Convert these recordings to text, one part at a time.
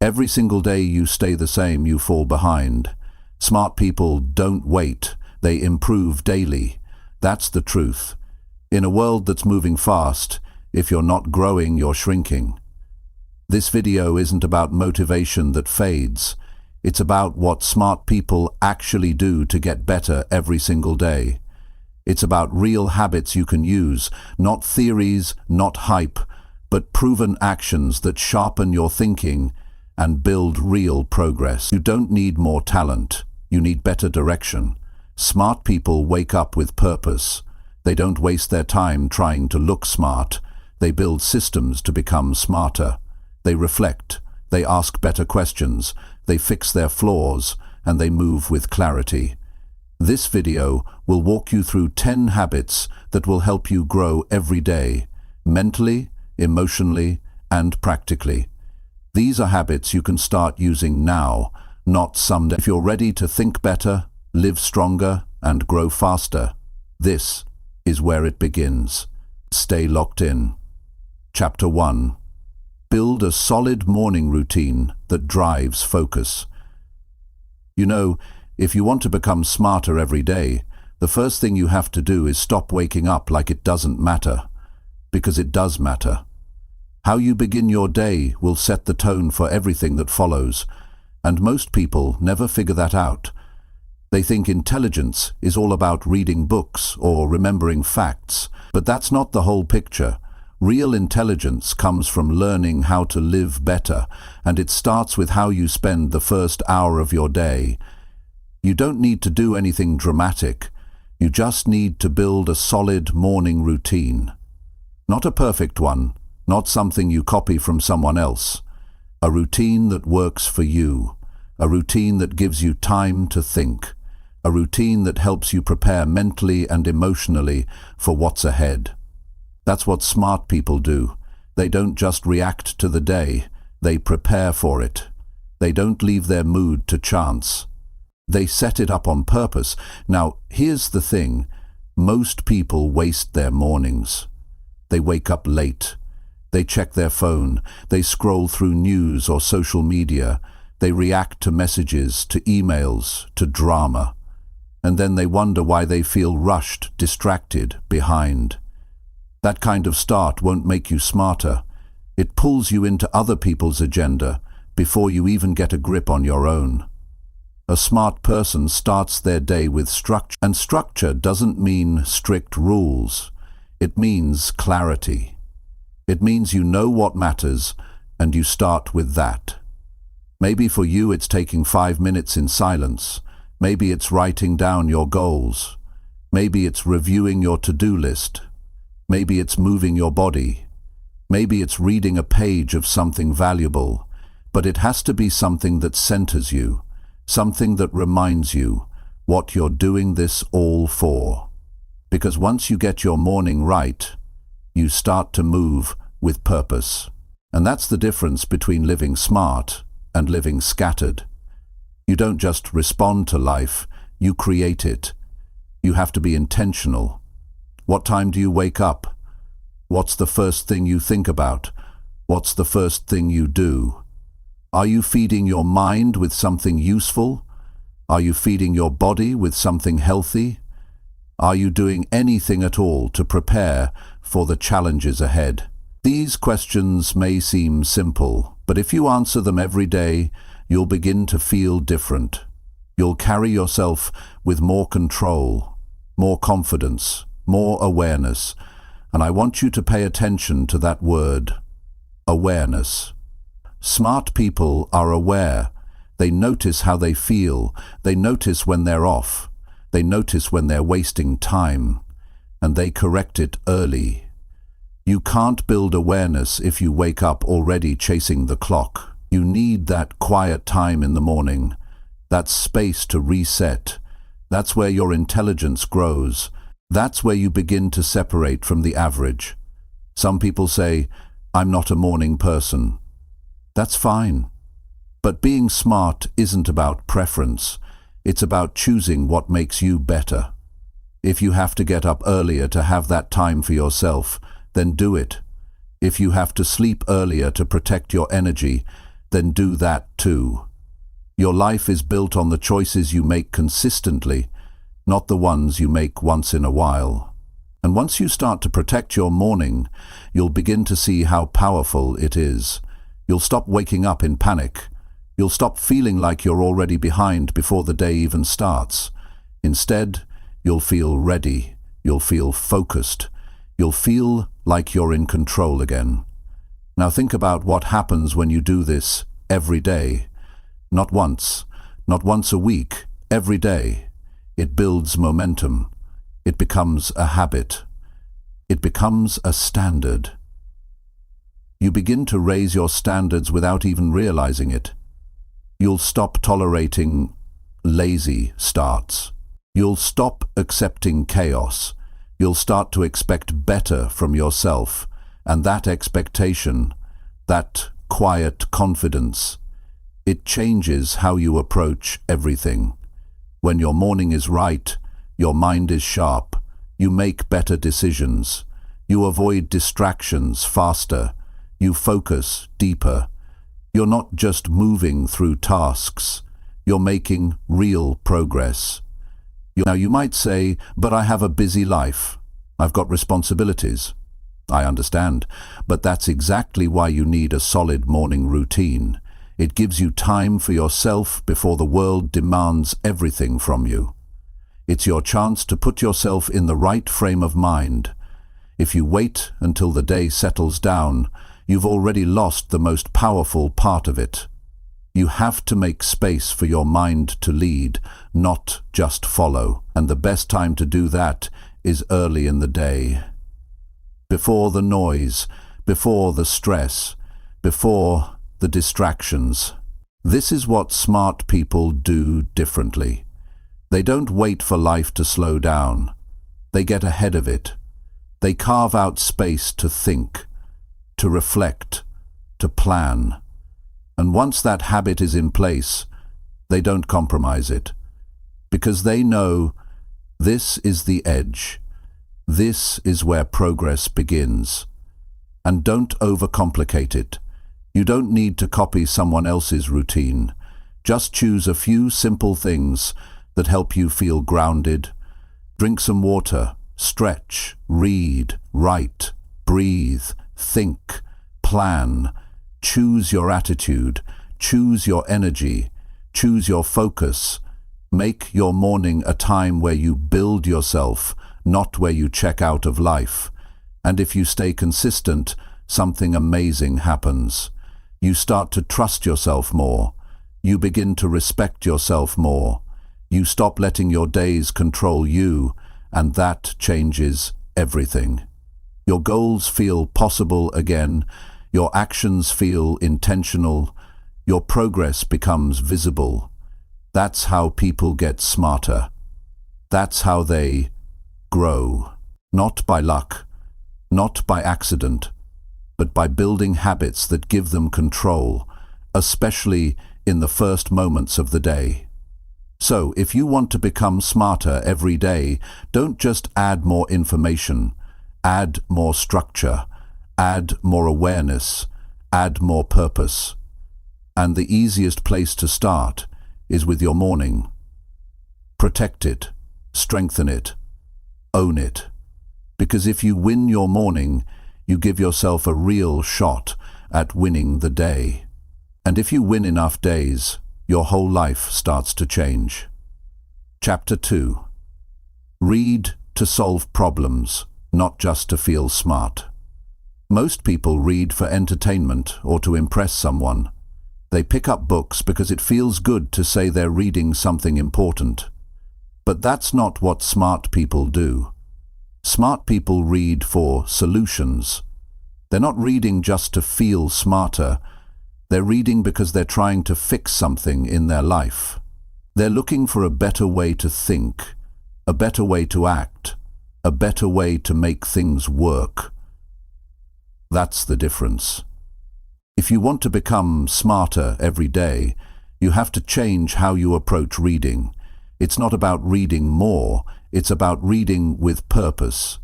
Every single day you stay the same, you fall behind. Smart people don't wait, they improve daily. That's the truth. In a world that's moving fast, if you're not growing, you're shrinking. This video isn't about motivation that fades. It's about what smart people actually do to get better every single day. It's about real habits you can use, not theories, not hype, but proven actions that sharpen your thinking and build real progress. You don't need more talent. You need better direction. Smart people wake up with purpose. They don't waste their time trying to look smart. They build systems to become smarter. They reflect. They ask better questions. They fix their flaws, and they move with clarity. This video will walk you through 10 habits that will help you grow every day, mentally, emotionally, and practically. These are habits you can start using now, not someday. If you're ready to think better, live stronger, and grow faster, this is where it begins. Stay locked in. Chapter 1. Build a solid morning routine that drives focus. You know, if you want to become smarter every day, the first thing you have to do is stop waking up like it doesn't matter. Because it does matter. How you begin your day will set the tone for everything that follows, and most people never figure that out. They think intelligence is all about reading books or remembering facts, but that's not the whole picture. Real intelligence comes from learning how to live better, and it starts with how you spend the first hour of your day. You don't need to do anything dramatic. You just need to build a solid morning routine. Not a perfect one, not something you copy from someone else. A routine that works for you. A routine that gives you time to think. A routine that helps you prepare mentally and emotionally for what's ahead. That's what smart people do. They don't just react to the day, they prepare for it. They don't leave their mood to chance. They set it up on purpose. Now, here's the thing. Most people waste their mornings. They wake up late. They check their phone. They scroll through news or social media. They react to messages, to emails, to drama. And then they wonder why they feel rushed, distracted, behind. That kind of start won't make you smarter. It pulls you into other people's agenda before you even get a grip on your own. A smart person starts their day with structure, and structure doesn't mean strict rules. It means clarity. It means you know what matters, and you start with that. Maybe for you it's taking 5 minutes in silence. Maybe it's writing down your goals. Maybe it's reviewing your to-do list. Maybe it's moving your body. Maybe it's reading a page of something valuable. But it has to be something that centers you, something that reminds you what you're doing this all for. Because once you get your morning right, you start to move with purpose. And that's the difference between living smart and living scattered. You don't just respond to life, you create it. You have to be intentional. What time do you wake up? What's the first thing you think about? What's the first thing you do? Are you feeding your mind with something useful? Are you feeding your body with something healthy? Are you doing anything at all to prepare for the challenges ahead? These questions may seem simple, but if you answer them every day, you'll begin to feel different. You'll carry yourself with more control, more confidence, more awareness. And I want you to pay attention to that word, awareness. Smart people are aware. They notice how they feel. They notice when they're off. They notice when they're wasting time. And they correct it early. You can't build awareness if you wake up already chasing the clock. You need that quiet time in the morning, that space to reset. That's where your intelligence grows. That's where you begin to separate from the average. Some people say, I'm not a morning person. That's fine. But being smart isn't about preference. It's about choosing what makes you better. If you have to get up earlier to have that time for yourself, then do it. If you have to sleep earlier to protect your energy, then do that too. Your life is built on the choices you make consistently, not the ones you make once in a while. And once you start to protect your morning, you'll begin to see how powerful it is. You'll stop waking up in panic. You'll stop feeling like you're already behind before the day even starts. Instead, you'll feel ready. You'll feel focused. You'll feel like you're in control again. Now think about what happens when you do this every day. Not once a week, every day. It builds momentum. It becomes a habit. It becomes a standard. You begin to raise your standards without even realizing it. You'll stop tolerating lazy starts. You'll stop accepting chaos. You'll start to expect better from yourself, and that expectation, that quiet confidence, it changes how you approach everything. When your morning is right, your mind is sharp, you make better decisions, you avoid distractions faster, you focus deeper. You're not just moving through tasks, you're making real progress. Now you might say, but I have a busy life. I've got responsibilities. I understand, but that's exactly why you need a solid morning routine. It gives you time for yourself before the world demands everything from you. It's your chance to put yourself in the right frame of mind. If you wait until the day settles down, you've already lost the most powerful part of it. You have to make space for your mind to lead, not just follow. And the best time to do that is early in the day. Before the noise, before the stress, before the distractions. This is what smart people do differently. They don't wait for life to slow down. They get ahead of it. They carve out space to think, to reflect, to plan. And once that habit is in place, they don't compromise it. Because they know this is the edge. This is where progress begins. And don't overcomplicate it. You don't need to copy someone else's routine. Just choose a few simple things that help you feel grounded. Drink some water, stretch, read, write, breathe, think, plan. Choose your attitude, choose your energy, choose your focus. Make your morning a time where you build yourself, not where you check out of life. And if you stay consistent, something amazing happens. You start to trust yourself more. You begin to respect yourself more. You stop letting your days control you, and that changes everything. Your goals feel possible again. Your actions feel intentional. Your progress becomes visible. That's how people get smarter. That's how they grow. Not by luck, not by accident, but by building habits that give them control, especially in the first moments of the day. So, if you want to become smarter every day, don't just add more information, add more structure, add more awareness, add more purpose. And the easiest place to start is with your morning. Protect it, strengthen it, own it. Because if you win your morning, you give yourself a real shot at winning the day. And if you win enough days, your whole life starts to change. Chapter 2. Read to solve problems, not just to feel smart. Most people read for entertainment or to impress someone. They pick up books because it feels good to say they're reading something important. But that's not what smart people do. Smart people read for solutions. They're not reading just to feel smarter. They're reading because they're trying to fix something in their life. They're looking for a better way to think, a better way to act, a better way to make things work. That's the difference. If you want to become smarter every day, you have to change how you approach reading. It's not about reading more, it's about reading with purpose.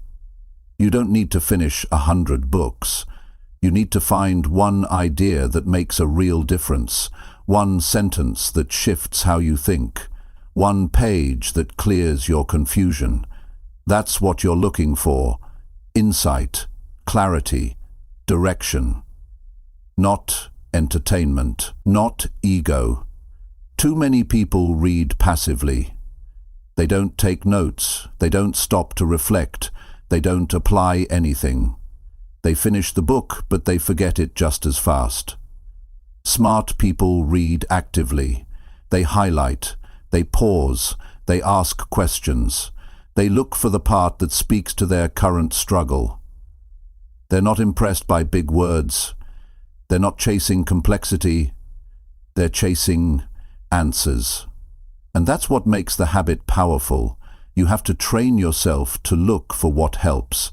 You don't need to finish 100 books. You need to find one idea that makes a real difference, one sentence that shifts how you think, one page that clears your confusion. That's what you're looking for: insight, clarity, direction. Not entertainment, not ego. Too many people read passively. They don't take notes, they don't stop to reflect, they don't apply anything. They finish the book, but they forget it just as fast. Smart people read actively. They highlight, they pause, they ask questions. They look for the part that speaks to their current struggle. They're not impressed by big words. They're not chasing complexity. They're chasing answers. And that's what makes the habit powerful. You have to train yourself to look for what helps.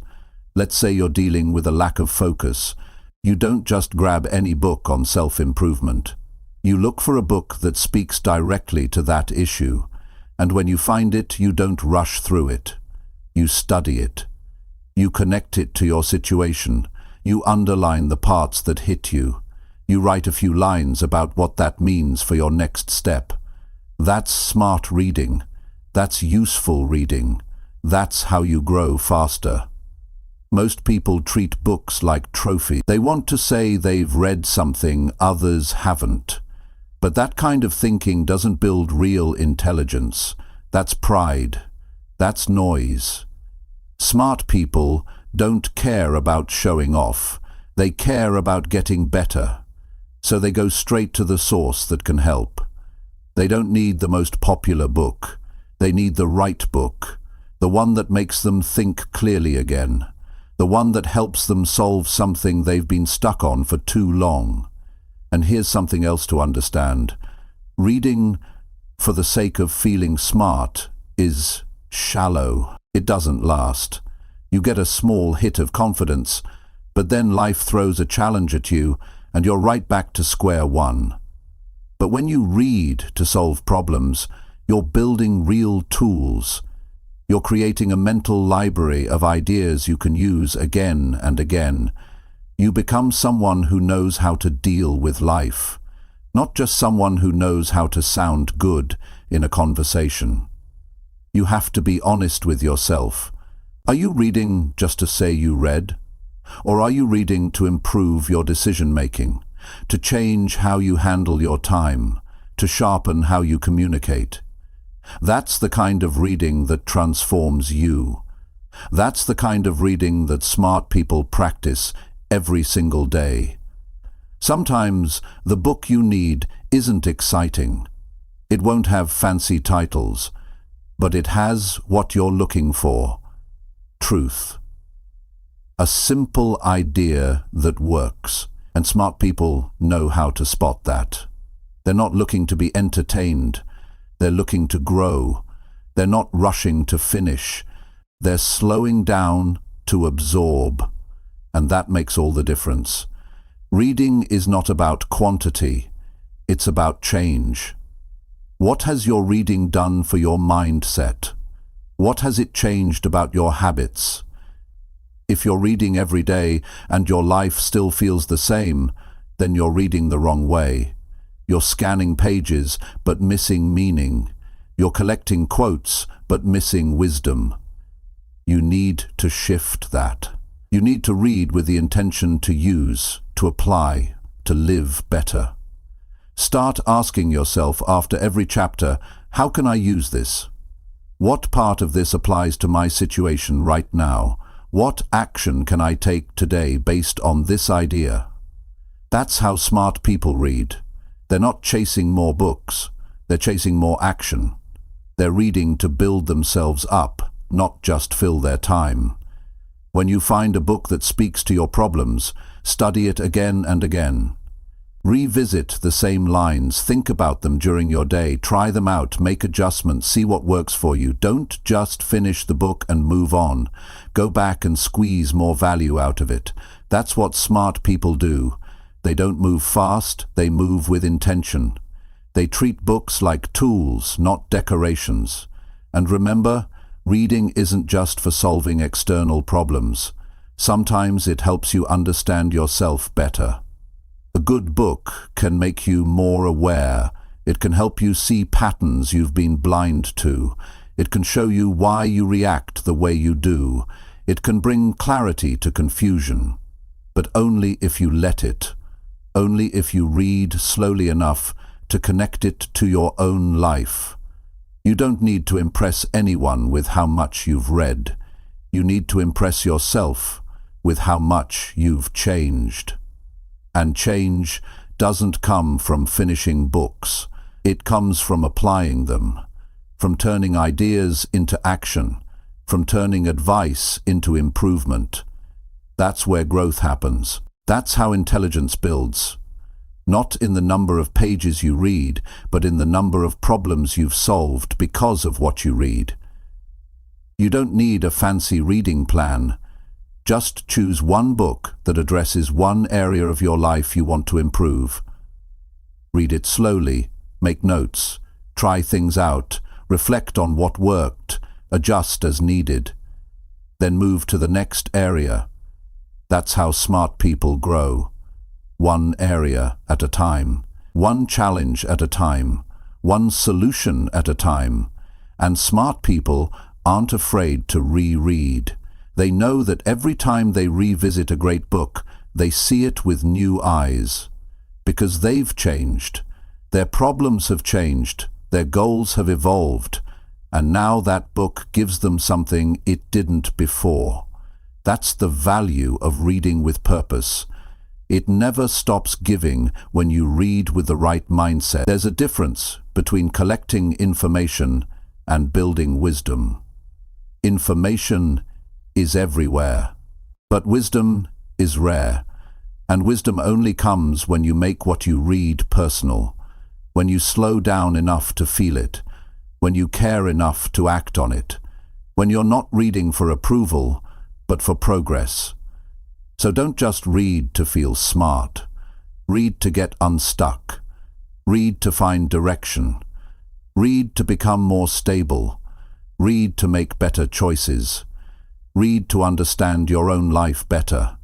Let's say you're dealing with a lack of focus. You don't just grab any book on self-improvement. You look for a book that speaks directly to that issue. And when you find it, you don't rush through it. You study it. You connect it to your situation. You underline the parts that hit you. You write a few lines about what that means for your next step. That's smart reading. That's useful reading. That's how you grow faster. Most people treat books like trophies. They want to say they've read something others haven't. But that kind of thinking doesn't build real intelligence. That's pride. That's noise. Smart people don't care about showing off. They care about getting better. So they go straight to the source that can help. They don't need the most popular book. They need the right book, the one that makes them think clearly again, the one that helps them solve something they've been stuck on for too long. And here's something else to understand. Reading for the sake of feeling smart is shallow. It doesn't last. You get a small hit of confidence, but then life throws a challenge at you and you're right back to square one. But when you read to solve problems, you're building real tools. You're creating a mental library of ideas you can use again and again. You become someone who knows how to deal with life, not just someone who knows how to sound good in a conversation. You have to be honest with yourself. Are you reading just to say you read? Or are you reading to improve your decision-making, to change how you handle your time, to sharpen how you communicate? That's the kind of reading that transforms you. That's the kind of reading that smart people practice every single day. Sometimes the book you need isn't exciting. It won't have fancy titles, but it has what you're looking for: truth. A simple idea that works, and smart people know how to spot that. They're not looking to be entertained. They're looking to grow. They're not rushing to finish. They're slowing down to absorb. And that makes all the difference. Reading is not about quantity. It's about change. What has your reading done for your mindset? What has it changed about your habits? If you're reading every day and your life still feels the same, then you're reading the wrong way. You're scanning pages but missing meaning. You're collecting quotes but missing wisdom. You need to shift that. You need to read with the intention to use, to apply, to live better. Start asking yourself after every chapter, how can I use this? What part of this applies to my situation right now? What action can I take today based on this idea? That's how smart people read. They're not chasing more books. They're chasing more action. They're reading to build themselves up, not just fill their time. When you find a book that speaks to your problems, study it again and again. Revisit the same lines, think about them during your day, try them out, make adjustments, see what works for you. Don't just finish the book and move on. Go back and squeeze more value out of it. That's what smart people do. They don't move fast, they move with intention. They treat books like tools, not decorations. And remember, reading isn't just for solving external problems. Sometimes it helps you understand yourself better. A good book can make you more aware. It can help you see patterns you've been blind to. It can show you why you react the way you do. It can bring clarity to confusion. But only if you let it. Only if you read slowly enough to connect it to your own life. You don't need to impress anyone with how much you've read. You need to impress yourself with how much you've changed. And change doesn't come from finishing books. It comes from applying them, from turning ideas into action, from turning advice into improvement. That's where growth happens. That's how intelligence builds. Not in the number of pages you read, but in the number of problems you've solved because of what you read. You don't need a fancy reading plan. Just choose one book that addresses one area of your life you want to improve. Read it slowly, make notes, try things out, reflect on what worked, adjust as needed. Then move to the next area. That's how smart people grow. One area at a time, one challenge at a time, one solution at a time. And smart people aren't afraid to reread. They know that every time they revisit a great book, they see it with new eyes. Because they've changed. Their problems have changed. Their goals have evolved. And now that book gives them something it didn't before. That's the value of reading with purpose. It never stops giving when you read with the right mindset. There's a difference between collecting information and building wisdom. Information is everywhere, but wisdom is rare. And wisdom only comes when you make what you read personal, when you slow down enough to feel it, when you care enough to act on it, when you're not reading for approval, but for progress. So don't just read to feel smart. Read to get unstuck. Read to find direction. Read to become more stable. Read to make better choices. Read to understand your own life better.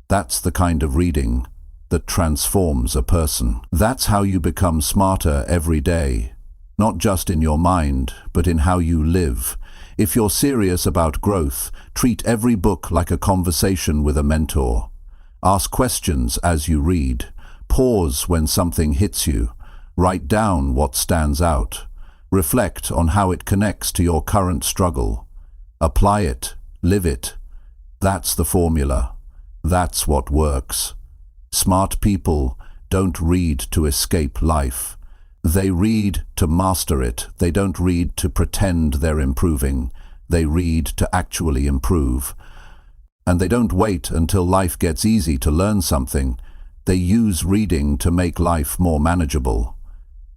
That's the kind of reading that transforms a person. That's how you become smarter every day, not just in your mind, but in how you live. If you're serious about growth, treat every book like a conversation with a mentor. Ask questions as you read. Pause when something hits you. Write down what stands out. Reflect on how it connects to your current struggle. Apply it. Live it. That's the formula. That's what works. Smart people don't read to escape life. They read to master it. They don't read to pretend they're improving. They read to actually improve. And they don't wait until life gets easy to learn something. They use reading to make life more manageable.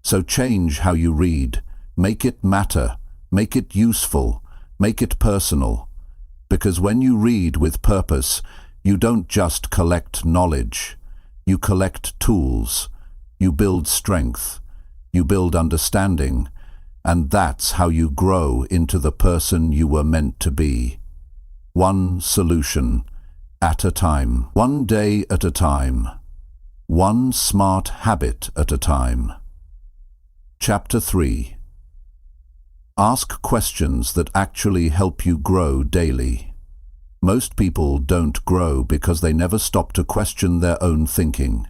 So change how you read. Make it matter. Make it useful. Make it personal. Because when you read with purpose, you don't just collect knowledge. You collect tools. You build strength. You build understanding. And that's how you grow into the person you were meant to be. One solution at a time. One day at a time. One smart habit at a time. Chapter 3. Ask questions that actually help you grow daily. Most people don't grow because they never stop to question their own thinking.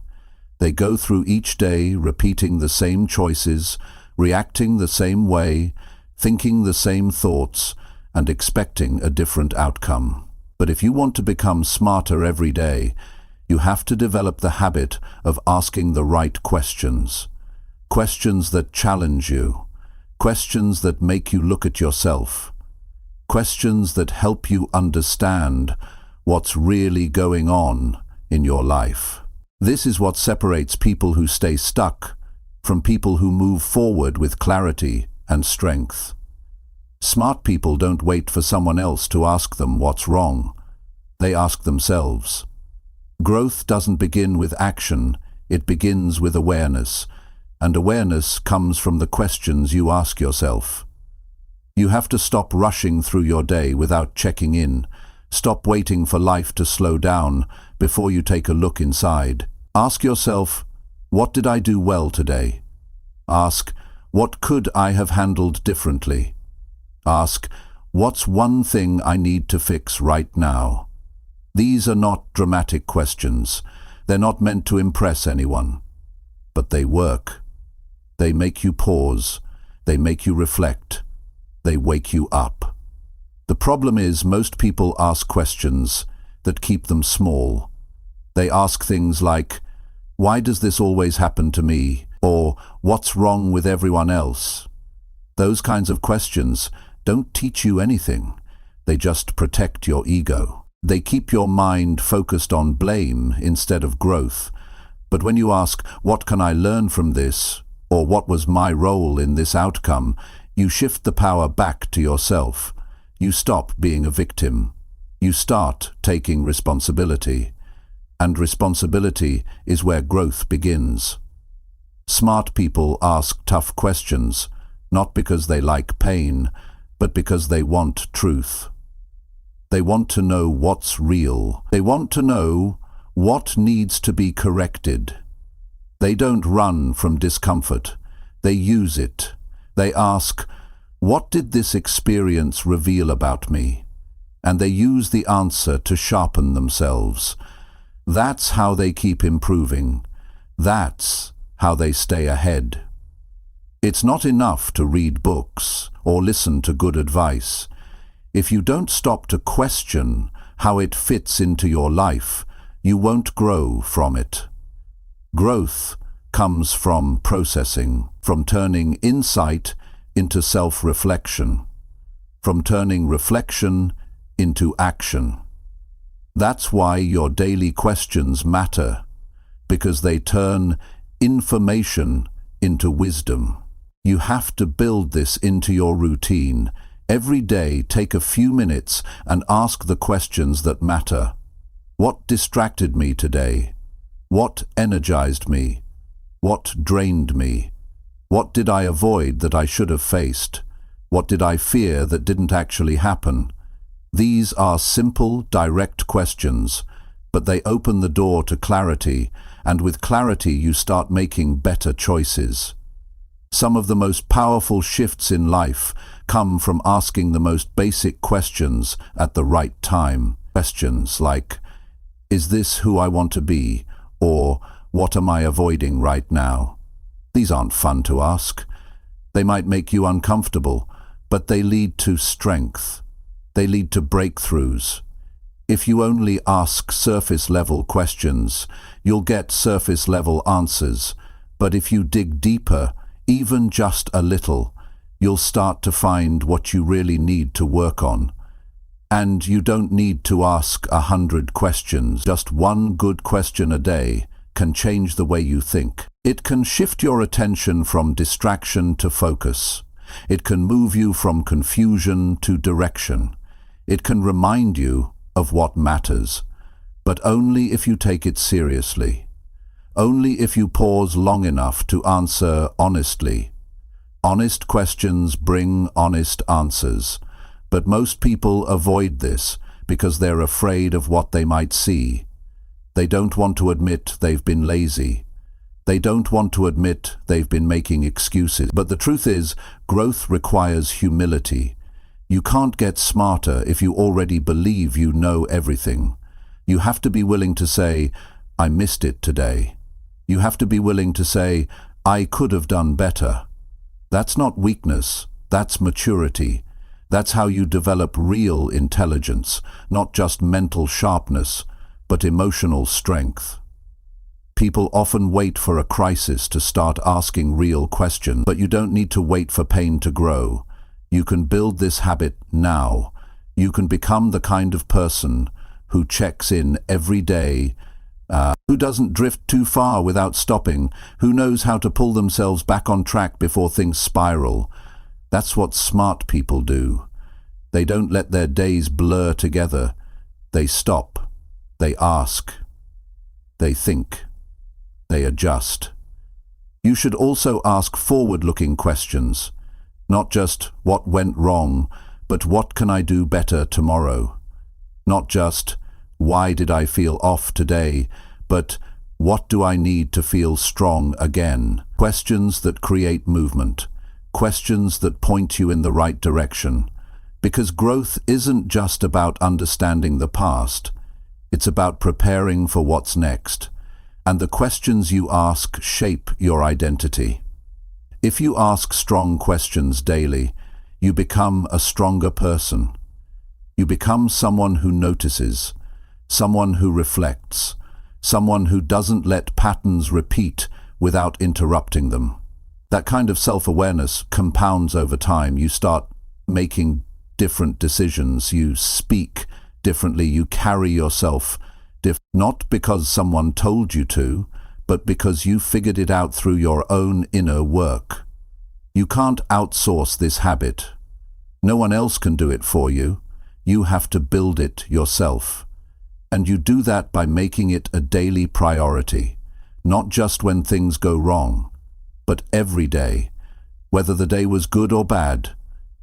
They go through each day repeating the same choices, reacting the same way, thinking the same thoughts, and expecting a different outcome. But if you want to become smarter every day, you have to develop the habit of asking the right questions. Questions that challenge you. Questions that make you look at yourself. Questions that help you understand what's really going on in your life. This is what separates people who stay stuck from people who move forward with clarity and strength. Smart people don't wait for someone else to ask them what's wrong. They ask themselves. Growth doesn't begin with action, it begins with awareness. And awareness comes from the questions you ask yourself. You have to stop rushing through your day without checking in. Stop waiting for life to slow down before you take a look inside. Ask yourself, what did I do well today? Ask, what could I have handled differently? Ask, what's one thing I need to fix right now? These are not dramatic questions. They're not meant to impress anyone. But they work. They make you pause. They make you reflect. They wake you up. The problem is most people ask questions that keep them small. They ask things like, why does this always happen to me? Or, what's wrong with everyone else? Those kinds of questions don't teach you anything. They just protect your ego. They keep your mind focused on blame instead of growth. But when you ask, what can I learn from this? Or what was my role in this outcome? You shift the power back to yourself. You stop being a victim. You start taking responsibility. And responsibility is where growth begins. Smart people ask tough questions, not because they like pain, but because they want truth. They want to know what's real. They want to know what needs to be corrected. They don't run from discomfort. They use it. They ask, what did this experience reveal about me? And they use the answer to sharpen themselves. That's how they keep improving. That's how they stay ahead. It's not enough to read books or listen to good advice. If you don't stop to question how it fits into your life, you won't grow from it. Growth comes from processing, from turning insight into self-reflection, from turning reflection into action. That's why your daily questions matter, because they turn information into wisdom. You have to build this into your routine. Every day, take a few minutes and ask the questions that matter. What distracted me today? What energized me? What drained me? What did I avoid that I should have faced? What did I fear that didn't actually happen? These are simple, direct questions, but they open the door to clarity, and with clarity you start making better choices. Some of the most powerful shifts in life come from asking the most basic questions at the right time. Questions like, is this who I want to be? Or, what am I avoiding right now? These aren't fun to ask. They might make you uncomfortable, but they lead to strength. They lead to breakthroughs. If you only ask surface-level questions, you'll get surface-level answers. But if you dig deeper, even just a little, you'll start to find what you really need to work on. And you don't need to ask 100 questions. Just one good question a day can change the way you think. It can shift your attention from distraction to focus. It can move you from confusion to direction. It can remind you of what matters, but only if you take it seriously. Only if you pause long enough to answer honestly. Honest questions bring honest answers, but most people avoid this because they're afraid of what they might see. They don't want to admit they've been lazy. They don't want to admit they've been making excuses. But the truth is, growth requires humility. You can't get smarter if you already believe you know everything. You have to be willing to say, I missed it today. You have to be willing to say, I could have done better. That's not weakness, that's maturity. That's how you develop real intelligence, not just mental sharpness, but emotional strength. People often wait for a crisis to start asking real questions, but you don't need to wait for pain to grow. You can build this habit now. You can become the kind of person who checks in every day, who doesn't drift too far without stopping, who knows how to pull themselves back on track before things spiral. That's what smart people do. They don't let their days blur together. They stop. They ask. They think. They adjust. You should also ask forward-looking questions. Not just what went wrong, but what can I do better tomorrow? Not just, why did I feel off today, but what do I need to feel strong again? Questions that create movement. Questions that point you in the right direction. Because growth isn't just about understanding the past. It's about preparing for what's next. And the questions you ask shape your identity. If you ask strong questions daily, you become a stronger person. You become someone who notices, someone who reflects, someone who doesn't let patterns repeat without interrupting them. That kind of self-awareness compounds over time. You start making different decisions, you speak differently, you carry yourself not because someone told you to, but because you figured it out through your own inner work. You can't outsource this habit. No one else can do it for you. You have to build it yourself. And you do that by making it a daily priority, not just when things go wrong, but every day. Whether the day was good or bad,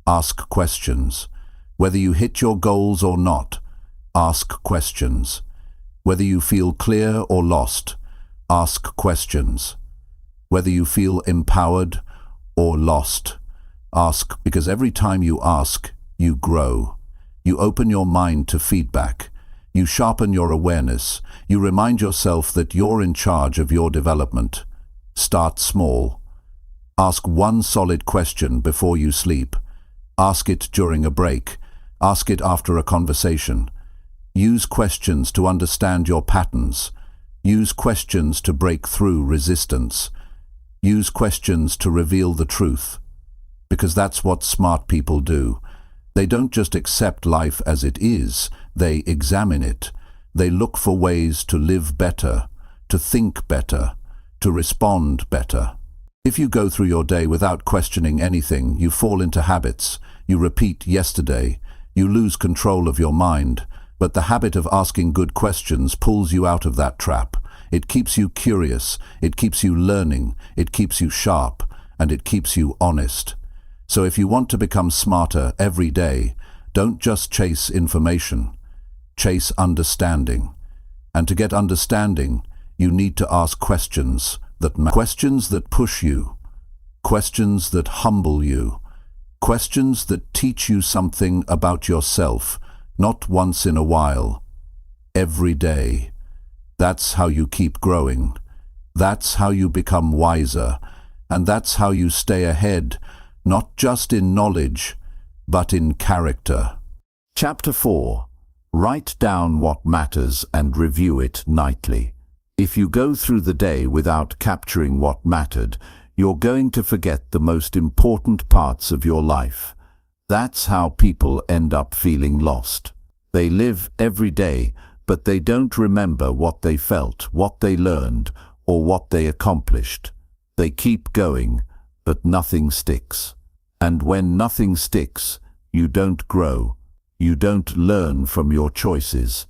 ask questions. Whether you hit your goals or not, ask questions. Whether you feel clear or lost, ask questions. Whether you feel empowered or lost, ask, because every time you ask, you grow. You open your mind to feedback. You sharpen your awareness. You remind yourself that you're in charge of your development. Start small. Ask one solid question before you sleep. Ask it during a break. Ask it after a conversation. Use questions to understand your patterns. Use questions to break through resistance. Use questions to reveal the truth. Because that's what smart people do. They don't just accept life as it is, they examine it. They look for ways to live better, to think better, to respond better. If you go through your day without questioning anything, you fall into habits. You repeat yesterday. You lose control of your mind. But the habit of asking good questions pulls you out of that trap. It keeps you curious, it keeps you learning, it keeps you sharp, and it keeps you honest. So if you want to become smarter every day, don't just chase information. Chase understanding. And to get understanding, you need to ask questions that matter. Questions that push you. Questions that humble you. Questions that teach you something about yourself. Not once in a while, every day. That's how you keep growing. That's how you become wiser. And that's how you stay ahead, not just in knowledge, but in character. Chapter 4. Write down what matters and review it nightly. If you go through the day without capturing what mattered, you're going to forget the most important parts of your life. That's how people end up feeling lost. They live every day, but they don't remember what they felt, what they learned, or what they accomplished. They keep going, but nothing sticks. And when nothing sticks, you don't grow. You don't learn from your choices.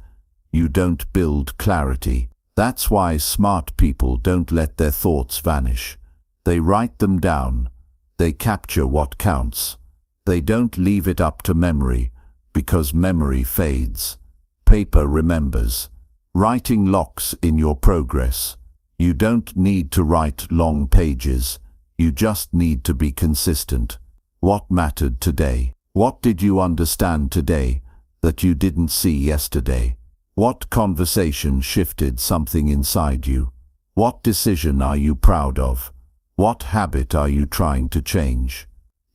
You don't build clarity. That's why smart people don't let their thoughts vanish. They write them down. They capture what counts. They don't leave it up to memory, because memory fades. Paper remembers. Writing locks in your progress. You don't need to write long pages. You just need to be consistent. What mattered today? What did you understand today that you didn't see yesterday? What conversation shifted something inside you? What decision are you proud of? What habit are you trying to change?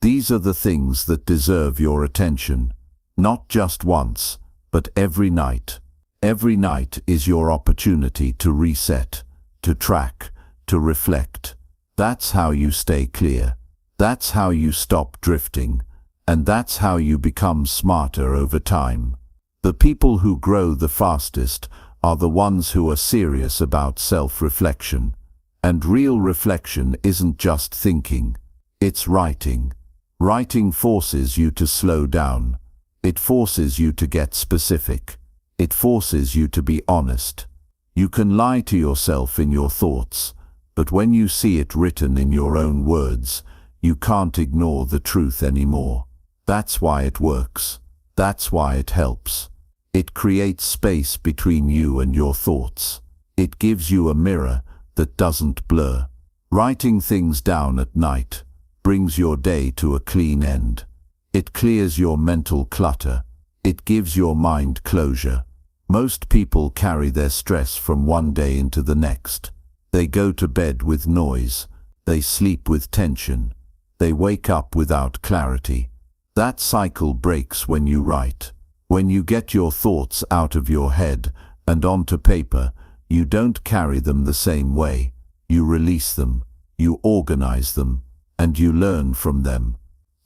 These are the things that deserve your attention, not just once, but every night. Every night is your opportunity to reset, to track, to reflect. That's how you stay clear. That's how you stop drifting. And that's how you become smarter over time. The people who grow the fastest are the ones who are serious about self-reflection. And real reflection isn't just thinking, it's writing. Writing forces you to slow down. It forces you to get specific. It forces you to be honest. You can lie to yourself in your thoughts, but when you see it written in your own words, you can't ignore the truth anymore. That's why it works. That's why it helps. It creates space between you and your thoughts. It gives you a mirror that doesn't blur. Writing things down at night brings your day to a clean end. It clears your mental clutter. It gives your mind closure. Most people carry their stress from one day into the next. They go to bed with noise. They sleep with tension. They wake up without clarity. That cycle breaks when you write. When you get your thoughts out of your head and onto paper, you don't carry them the same way. You release them, you organize them, and you learn from them.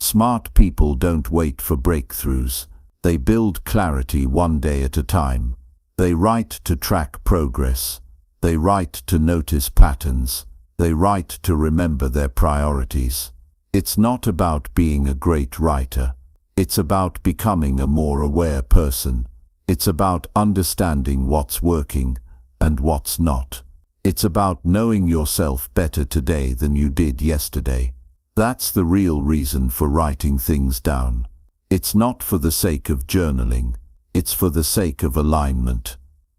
Smart people don't wait for breakthroughs. They build clarity one day at a time. They write to track progress. They write to notice patterns. They write to remember their priorities. It's not about being a great writer. It's about becoming a more aware person. It's about understanding what's working and what's not. It's about knowing yourself better today than you did yesterday. That's the real reason for writing things down. It's not for the sake of journaling. It's for the sake of alignment.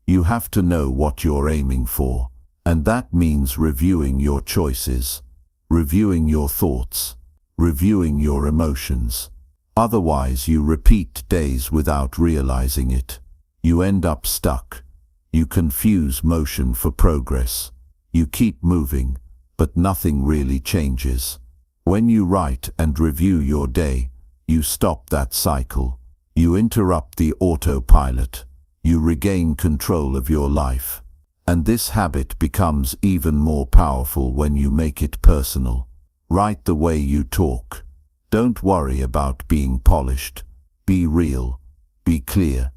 You have to know what you're aiming for, and that means reviewing your choices, reviewing your thoughts, reviewing your emotions. Otherwise, you repeat days without realizing it. You end up stuck. You confuse motion for progress. You keep moving, but nothing really changes. When you write and review your day, you stop that cycle. You interrupt the autopilot. You regain control of your life. And this habit becomes even more powerful when you make it personal. Write the way you talk. Don't worry about being polished. Be real. Be clear.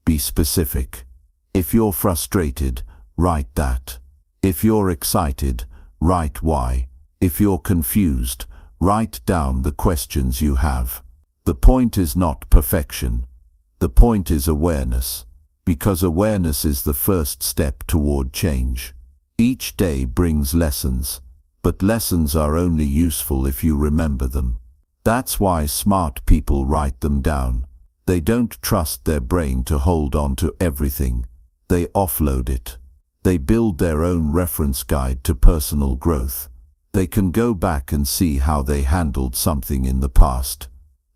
Be specific. If you're frustrated, write that. If you're excited, write why. If you're confused, write down the questions you have. The point is not perfection. The point is awareness. Because awareness is the first step toward change. Each day brings lessons, but lessons are only useful if you remember them. That's why smart people write them down. They don't trust their brain to hold on to everything. They offload it. They build their own reference guide to personal growth. They can go back and see how they handled something in the past.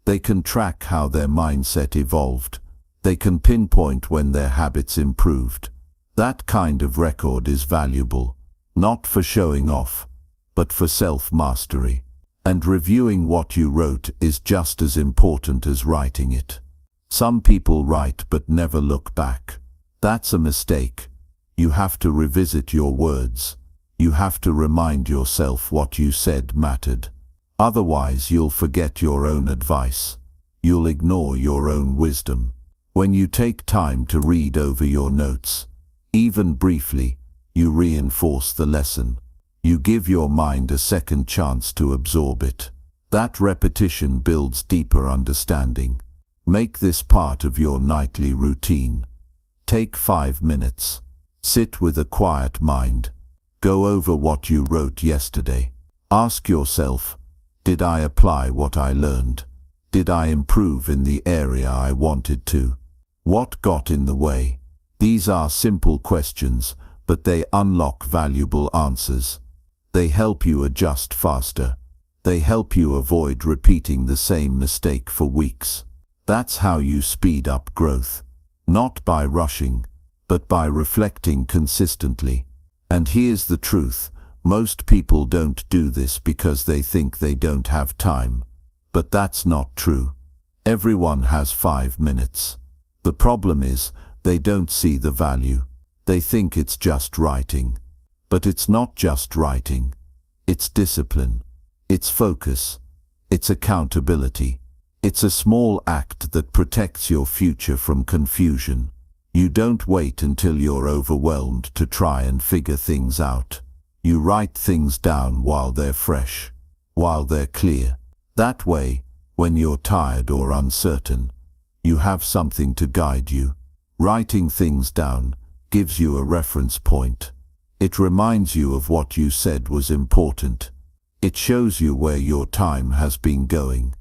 They can track how their mindset evolved. They can pinpoint when their habits improved. That kind of record is valuable, not for showing off, but for self-mastery. And reviewing what you wrote is just as important as writing it. Some people write but never look back. That's a mistake. You have to revisit your words. You have to remind yourself what you said mattered. Otherwise, you'll forget your own advice. You'll ignore your own wisdom. When you take time to read over your notes, even briefly, you reinforce the lesson. You give your mind a second chance to absorb it. That repetition builds deeper understanding. Make this part of your nightly routine. Take 5 minutes. Sit with a quiet mind. Go over what you wrote yesterday. Ask yourself, did I apply what I learned? Did I improve in the area I wanted to? What got in the way? These are simple questions, but they unlock valuable answers. They help you adjust faster. They help you avoid repeating the same mistake for weeks. That's how you speed up growth. Not by rushing, but by reflecting consistently. And here's the truth. Most people don't do this because they think they don't have time. But that's not true. Everyone has 5 minutes. The problem is, they don't see the value. They think it's just writing. But it's not just writing. It's discipline. It's focus. It's accountability. It's a small act that protects your future from confusion. You don't wait until you're overwhelmed to try and figure things out. You write things down while they're fresh, while they're clear. That way, when you're tired or uncertain, you have something to guide you. Writing things down gives you a reference point. It reminds you of what you said was important. It shows you where your time has been going.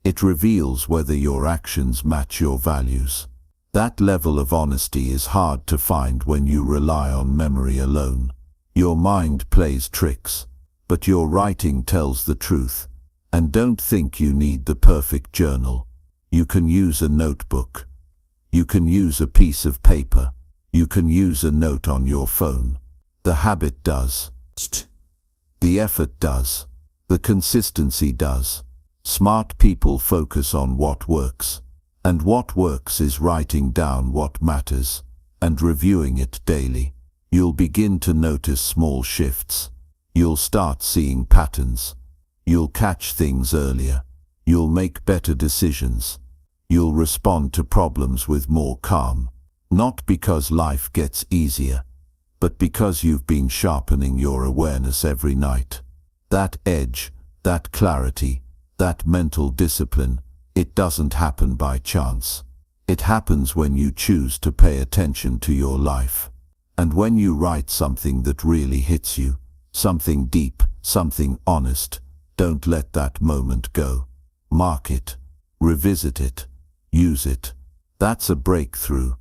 It reveals whether your actions match your values. That level of honesty is hard to find when you rely on memory alone. Your mind plays tricks, but your writing tells the truth. And don't think you need the perfect journal. You can use a notebook. You can use a piece of paper. You can use a note on your phone. The habit does. The effort does. The consistency does. Smart people focus on what works. And what works is writing down what matters and reviewing it daily. You'll begin to notice small shifts. You'll start seeing patterns. You'll catch things earlier. You'll make better decisions. You'll respond to problems with more calm. Not because life gets easier, but because you've been sharpening your awareness every night. That edge, that clarity, that mental discipline, it doesn't happen by chance. It happens when you choose to pay attention to your life. And when you write something that really hits you, something deep, something honest, don't let that moment go. Mark it. Revisit it. Use it. That's a breakthrough.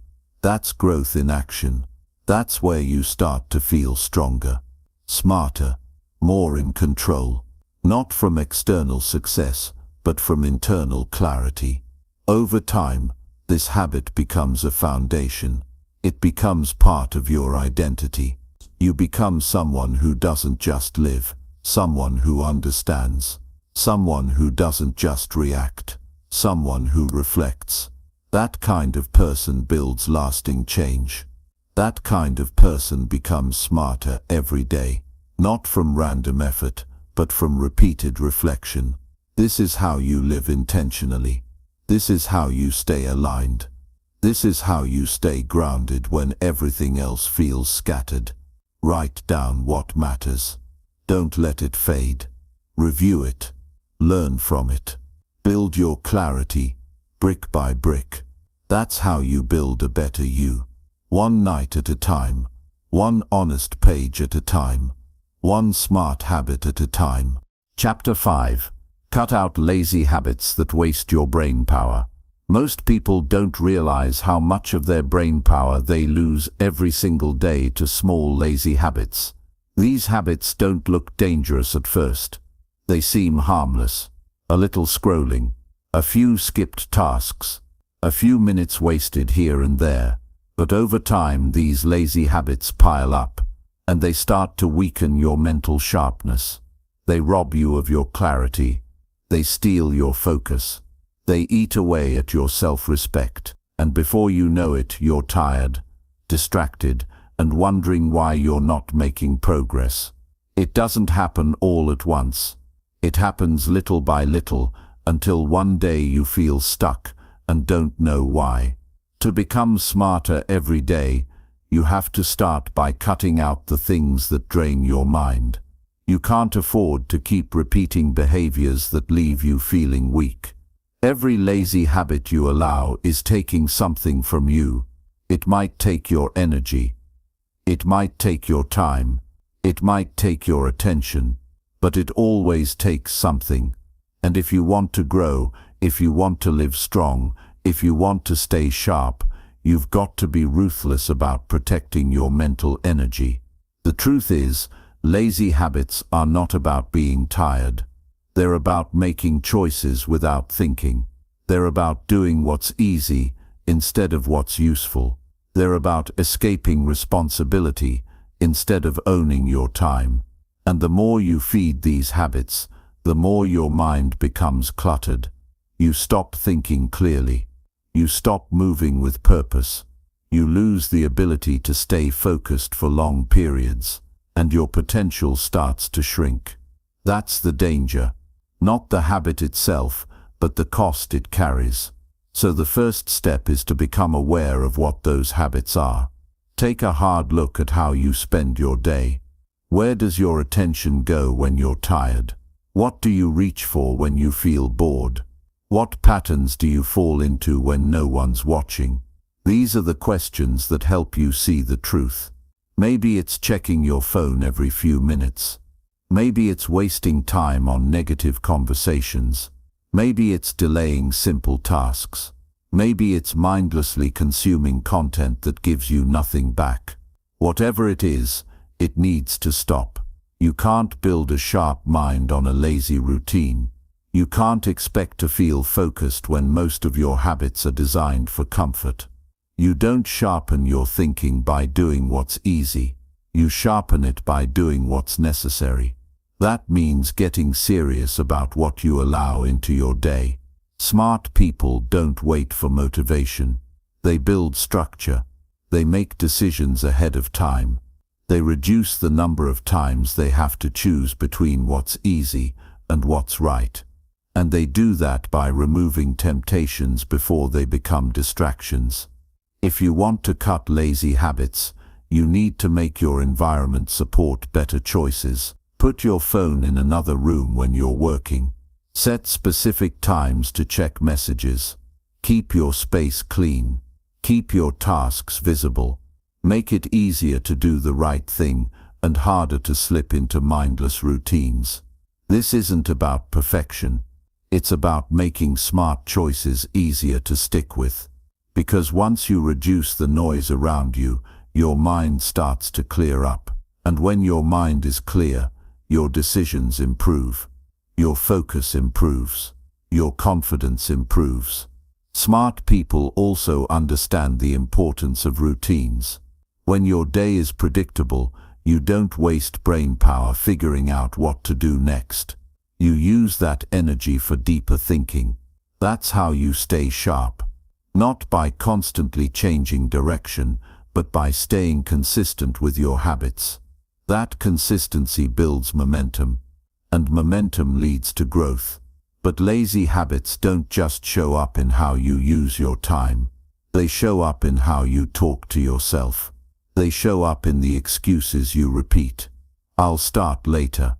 That's growth in action. That's where you start to feel stronger, smarter, more in control. Not from external success, but from internal clarity. Over time, this habit becomes a foundation. It becomes part of your identity. You become someone who doesn't just live, someone who understands, someone who doesn't just react, someone who reflects. That kind of person builds lasting change. That kind of person becomes smarter every day, not from random effort, but from repeated reflection. This is how you live intentionally. This is how you stay aligned. This is how you stay grounded when everything else feels scattered. Write down what matters. Don't let it fade. Review it. Learn from it. Build your clarity, brick by brick. That's how you build a better you. One night at a time. One honest page at a time. One smart habit at a time. Chapter 5. Cut out lazy habits that waste your brain power. Most people don't realize how much of their brain power they lose every single day to small lazy habits. These habits don't look dangerous at first. They seem harmless. A little scrolling, a few skipped tasks, a few minutes wasted here and there. But over time, these lazy habits pile up, and they start to weaken your mental sharpness. They rob you of your clarity. They steal your focus. They eat away at your self-respect. And before you know it, you're tired, distracted, and wondering why you're not making progress. It doesn't happen all at once. It happens little by little, until one day you feel stuck and don't know why. To become smarter every day, you have to start by cutting out the things that drain your mind. You can't afford to keep repeating behaviors that leave you feeling weak. Every lazy habit you allow is taking something from you. It might take your energy. It might take your time. It might take your attention. But it always takes something. And if you want to grow, if you want to live strong, if you want to stay sharp, you've got to be ruthless about protecting your mental energy. The truth is, lazy habits are not about being tired. They're about making choices without thinking. They're about doing what's easy instead of what's useful. They're about escaping responsibility instead of owning your time. And the more you feed these habits, the more your mind becomes cluttered. You stop thinking clearly. You stop moving with purpose. You lose the ability to stay focused for long periods. And your potential starts to shrink. That's the danger. Not the habit itself, but the cost it carries. So the first step is to become aware of what those habits are. Take a hard look at how you spend your day. Where does your attention go when you're tired? What do you reach for when you feel bored? What patterns do you fall into when no one's watching? These are the questions that help you see the truth. Maybe it's checking your phone every few minutes. Maybe it's wasting time on negative conversations. Maybe it's delaying simple tasks. Maybe it's mindlessly consuming content that gives you nothing back. Whatever it is, it needs to stop. You can't build a sharp mind on a lazy routine. You can't expect to feel focused when most of your habits are designed for comfort. You don't sharpen your thinking by doing what's easy. You sharpen it by doing what's necessary. That means getting serious about what you allow into your day. Smart people don't wait for motivation. They build structure. They make decisions ahead of time. They reduce the number of times they have to choose between what's easy and what's right. And they do that by removing temptations before they become distractions. If you want to cut lazy habits, you need to make your environment support better choices. Put your phone in another room when you're working. Set specific times to check messages. Keep your space clean. Keep your tasks visible. Make it easier to do the right thing and harder to slip into mindless routines. This isn't about perfection. It's about making smart choices easier to stick with. Because once you reduce the noise around you, your mind starts to clear up. And when your mind is clear, your decisions improve. Your focus improves. Your confidence improves. Smart people also understand the importance of routines. When your day is predictable, you don't waste brain power figuring out what to do next. You use that energy for deeper thinking. That's how you stay sharp. Not by constantly changing direction, but by staying consistent with your habits. That consistency builds momentum, and momentum leads to growth. But lazy habits don't just show up in how you use your time. They show up in how you talk to yourself. They show up in the excuses you repeat. I'll start later.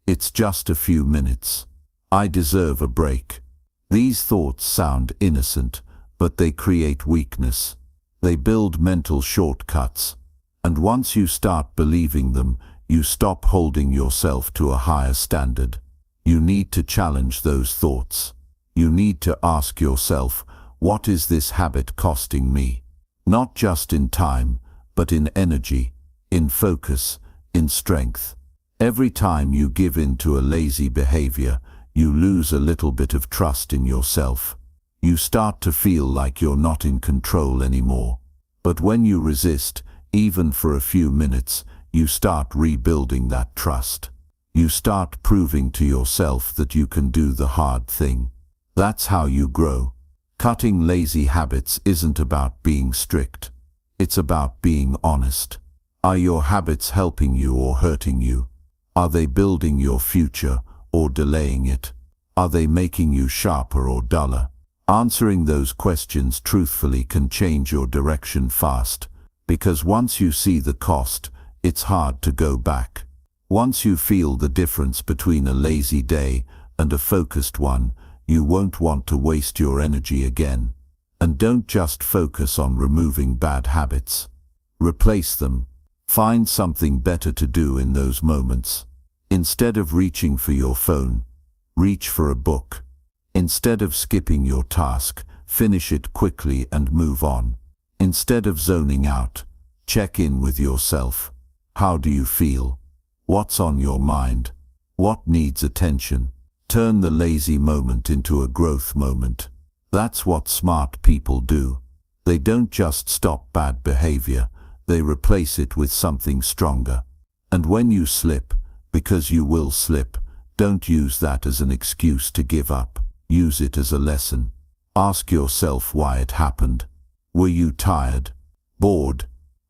It's just a few minutes. I deserve a break. These thoughts sound innocent, but they create weakness. They build mental shortcuts. And once you start believing them, you stop holding yourself to a higher standard. You need to challenge those thoughts. You need to ask yourself, what is this habit costing me? Not just in time, but in energy, in focus, in strength. Every time you give in to a lazy behavior, you lose a little bit of trust in yourself. You start to feel like you're not in control anymore. But when you resist, even for a few minutes, you start rebuilding that trust. You start proving to yourself that you can do the hard thing. That's how you grow. Cutting lazy habits isn't about being strict. It's about being honest. Are your habits helping you or hurting you? Are they building your future or delaying it? Are they making you sharper or duller? Answering those questions truthfully can change your direction fast, because once you see the cost, it's hard to go back. Once you feel the difference between a lazy day and a focused one, you won't want to waste your energy again. And don't just focus on removing bad habits. Replace them. Find something better to do in those moments. Instead of reaching for your phone, reach for a book. Instead of skipping your task, finish it quickly and move on. Instead of zoning out, check in with yourself. How do you feel? What's on your mind? What needs attention? Turn the lazy moment into a growth moment. That's what smart people do. They don't just stop bad behavior, they replace it with something stronger. And when you slip, because you will slip, don't use that as an excuse to give up. Use it as a lesson. Ask yourself why it happened. Were you tired? Bored?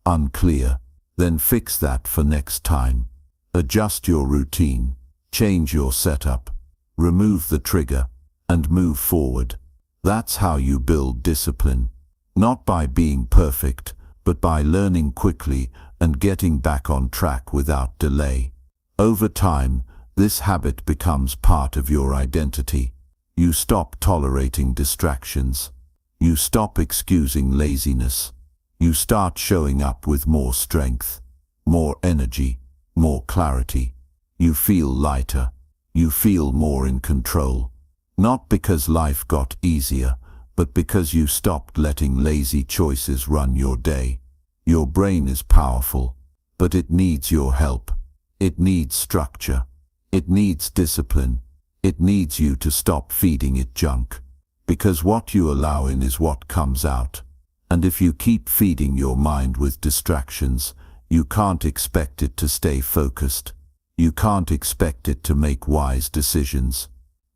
Unclear? Then fix that for next time. Adjust your routine. Change your setup. Remove the trigger, and move forward. That's how you build discipline. Not by being perfect, but by learning quickly and getting back on track without delay. Over time, this habit becomes part of your identity. You stop tolerating distractions. You stop excusing laziness. You start showing up with more strength, more energy, more clarity. You feel lighter. You feel more in control. Not because life got easier, but because you stopped letting lazy choices run your day. Your brain is powerful, but it needs your help. It needs structure. It needs discipline. It needs you to stop feeding it junk. Because what you allow in is what comes out. And if you keep feeding your mind with distractions, you can't expect it to stay focused. You can't expect it to make wise decisions.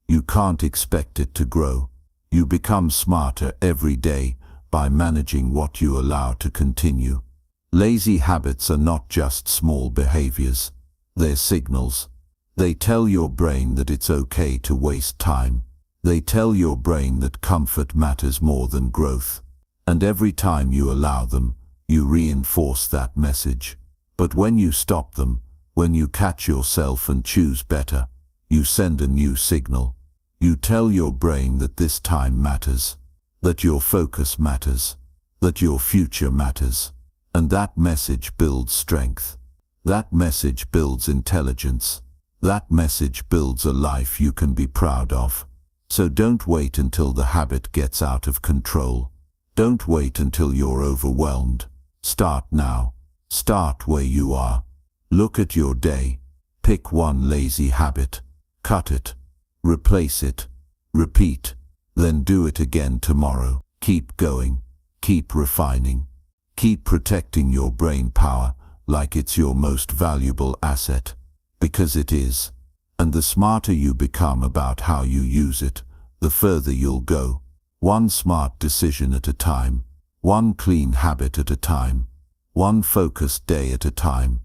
You can't expect it to grow. You become smarter every day by managing what you allow to continue. Lazy habits are not just small behaviors. They're signals. They tell your brain that it's okay to waste time. They tell your brain that comfort matters more than growth. And every time you allow them, you reinforce that message. But when you stop them, when you catch yourself and choose better, you send a new signal. You tell your brain that this time matters, that your focus matters, that your future matters. And that message builds strength. That message builds intelligence. That message builds a life you can be proud of. So don't wait until the habit gets out of control. Don't wait until you're overwhelmed. Start now. Start where you are. Look at your day. Pick one lazy habit. Cut it. Replace it. Repeat. Then do it again tomorrow. Keep going. Keep refining. Keep protecting your brain power like it's your most valuable asset. Because it is. And the smarter you become about how you use it, the further you'll go. One smart decision at a time. One clean habit at a time. One focused day at a time.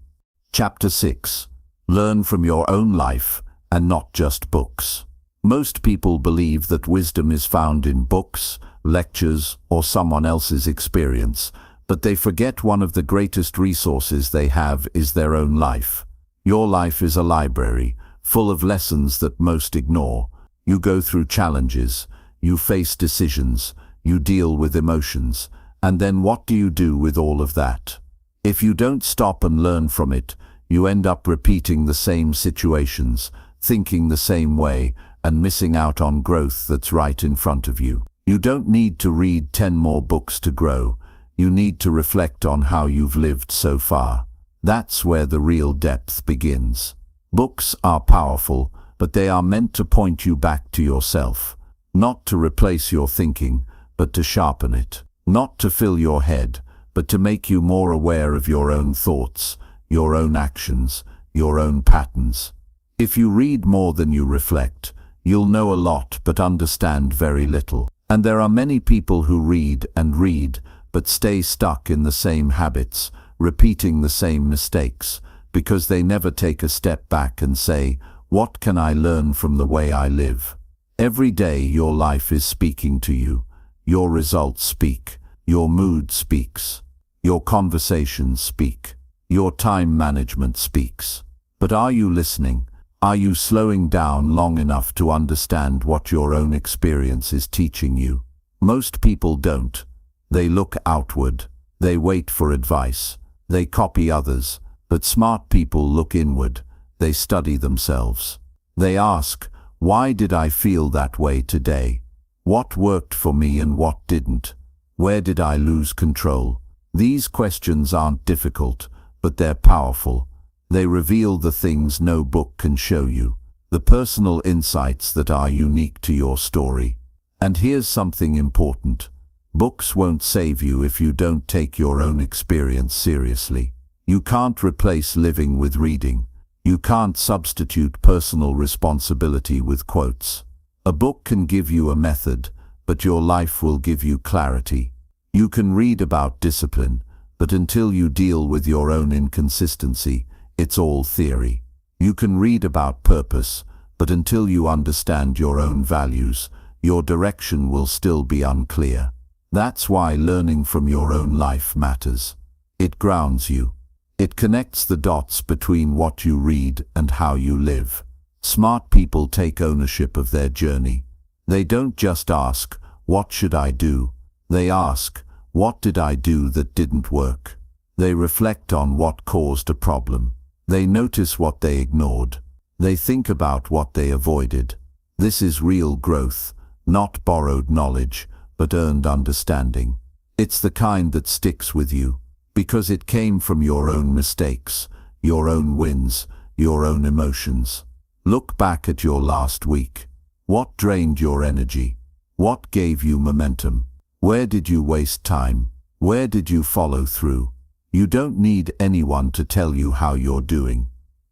Chapter 6. Learn from your own life and not just books. Most people believe that wisdom is found in books, lectures, or someone else's experience, but they forget one of the greatest resources they have is their own life. Your life is a library, full of lessons that most ignore. You go through challenges, you face decisions, you deal with emotions, and then what do you do with all of that? If you don't stop and learn from it, you end up repeating the same situations, thinking the same way, and missing out on growth that's right in front of you. You don't need to read 10 more books to grow. You need to reflect on how you've lived so far. That's where the real depth begins. Books are powerful, but they are meant to point you back to yourself. Not to replace your thinking, but to sharpen it. Not to fill your head, but to make you more aware of your own thoughts, your own actions, your own patterns. If you read more than you reflect, you'll know a lot but understand very little. And there are many people who read and read, but stay stuck in the same habits, repeating the same mistakes, because they never take a step back and say, what can I learn from the way I live? Every day your life is speaking to you. Your results speak. Your mood speaks. Your conversations speak. Your time management speaks. But are you listening? Are you slowing down long enough to understand what your own experience is teaching you? Most people don't. They look outward. They wait for advice. They copy others. But smart people look inward. They study themselves. They ask, why did I feel that way today? What worked for me and what didn't? Where did I lose control? These questions aren't difficult, but they're powerful. They reveal the things no book can show you, the personal insights that are unique to your story. And here's something important. Books won't save you if you don't take your own experience seriously. You can't replace living with reading. You can't substitute personal responsibility with quotes. A book can give you a method, but your life will give you clarity. You can read about discipline, but until you deal with your own inconsistency, it's all theory. You can read about purpose, but until you understand your own values, your direction will still be unclear. That's why learning from your own life matters. It grounds you. It connects the dots between what you read and how you live. Smart people take ownership of their journey. They don't just ask, what should I do? They ask, what did I do that didn't work? They reflect on what caused a problem. They notice what they ignored. They think about what they avoided. This is real growth, not borrowed knowledge, but earned understanding. It's the kind that sticks with you, because it came from your own mistakes, your own wins, your own emotions. Look back at your last week. What drained your energy? What gave you momentum? Where did you waste time? Where did you follow through? You don't need anyone to tell you how you're doing.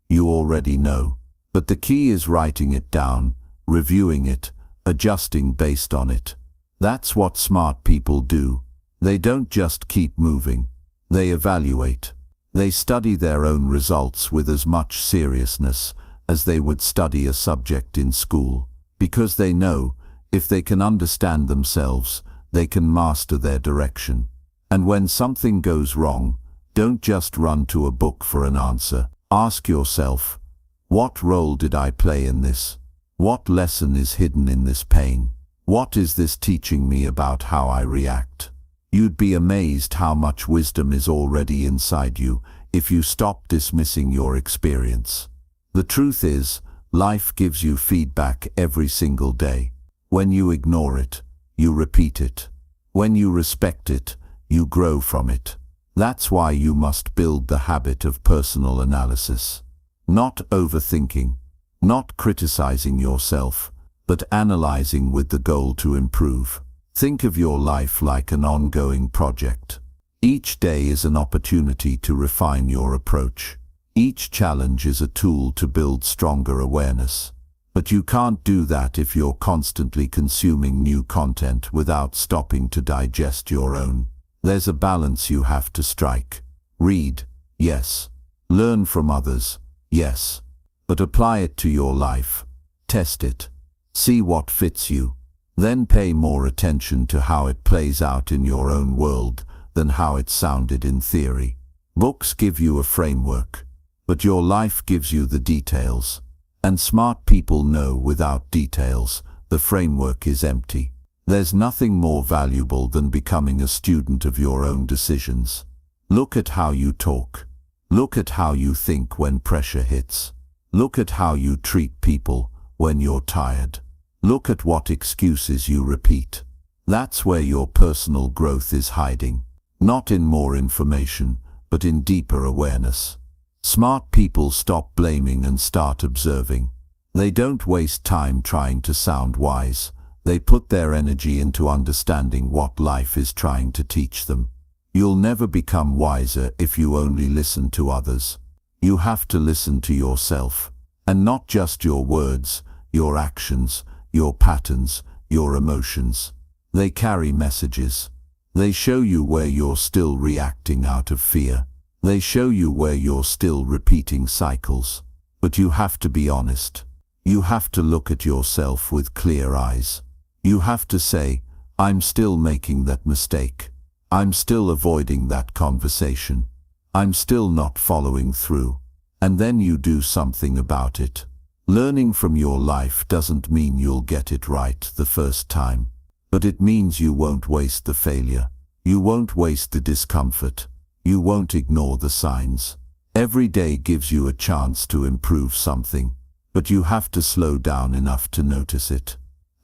You already know. But the key is writing it down, reviewing it, adjusting based on it. That's what smart people do. They don't just keep moving. They evaluate. They study their own results with as much seriousness as they would study a subject in school, because they know if they can understand themselves, they can master their direction. And when something goes wrong, don't just run to a book for an answer. Ask yourself, what role did I play in this? What lesson is hidden in this pain? What is this teaching me about how I react? You'd be amazed how much wisdom is already inside you if you stop dismissing your experience. The truth is, life gives you feedback every single day. When you ignore it, you repeat it. When you respect it, you grow from it. That's why you must build the habit of personal analysis. Not overthinking, not criticizing yourself, but analyzing with the goal to improve. Think of your life like an ongoing project. Each day is an opportunity to refine your approach. Each challenge is a tool to build stronger awareness. But you can't do that if you're constantly consuming new content without stopping to digest your own. There's a balance you have to strike. Read, yes. Learn from others, yes. But apply it to your life. Test it. See what fits you. Then pay more attention to how it plays out in your own world than how it sounded in theory. Books give you a framework, but your life gives you the details. And smart people know without details, the framework is empty. There's nothing more valuable than becoming a student of your own decisions. Look at how you talk. Look at how you think when pressure hits. Look at how you treat people when you're tired. Look at what excuses you repeat. That's where your personal growth is hiding. Not in more information, but in deeper awareness. Smart people stop blaming and start observing. They don't waste time trying to sound wise. They put their energy into understanding what life is trying to teach them. You'll never become wiser if you only listen to others. You have to listen to yourself. And not just your words, your actions, your patterns, your emotions. They carry messages. They show you where you're still reacting out of fear. They show you where you're still repeating cycles. But you have to be honest. You have to look at yourself with clear eyes. You have to say, I'm still making that mistake. I'm still avoiding that conversation. I'm still not following through. And then you do something about it. Learning from your life doesn't mean you'll get it right the first time. But it means you won't waste the failure. You won't waste the discomfort. You won't ignore the signs. Every day gives you a chance to improve something, but you have to slow down enough to notice it.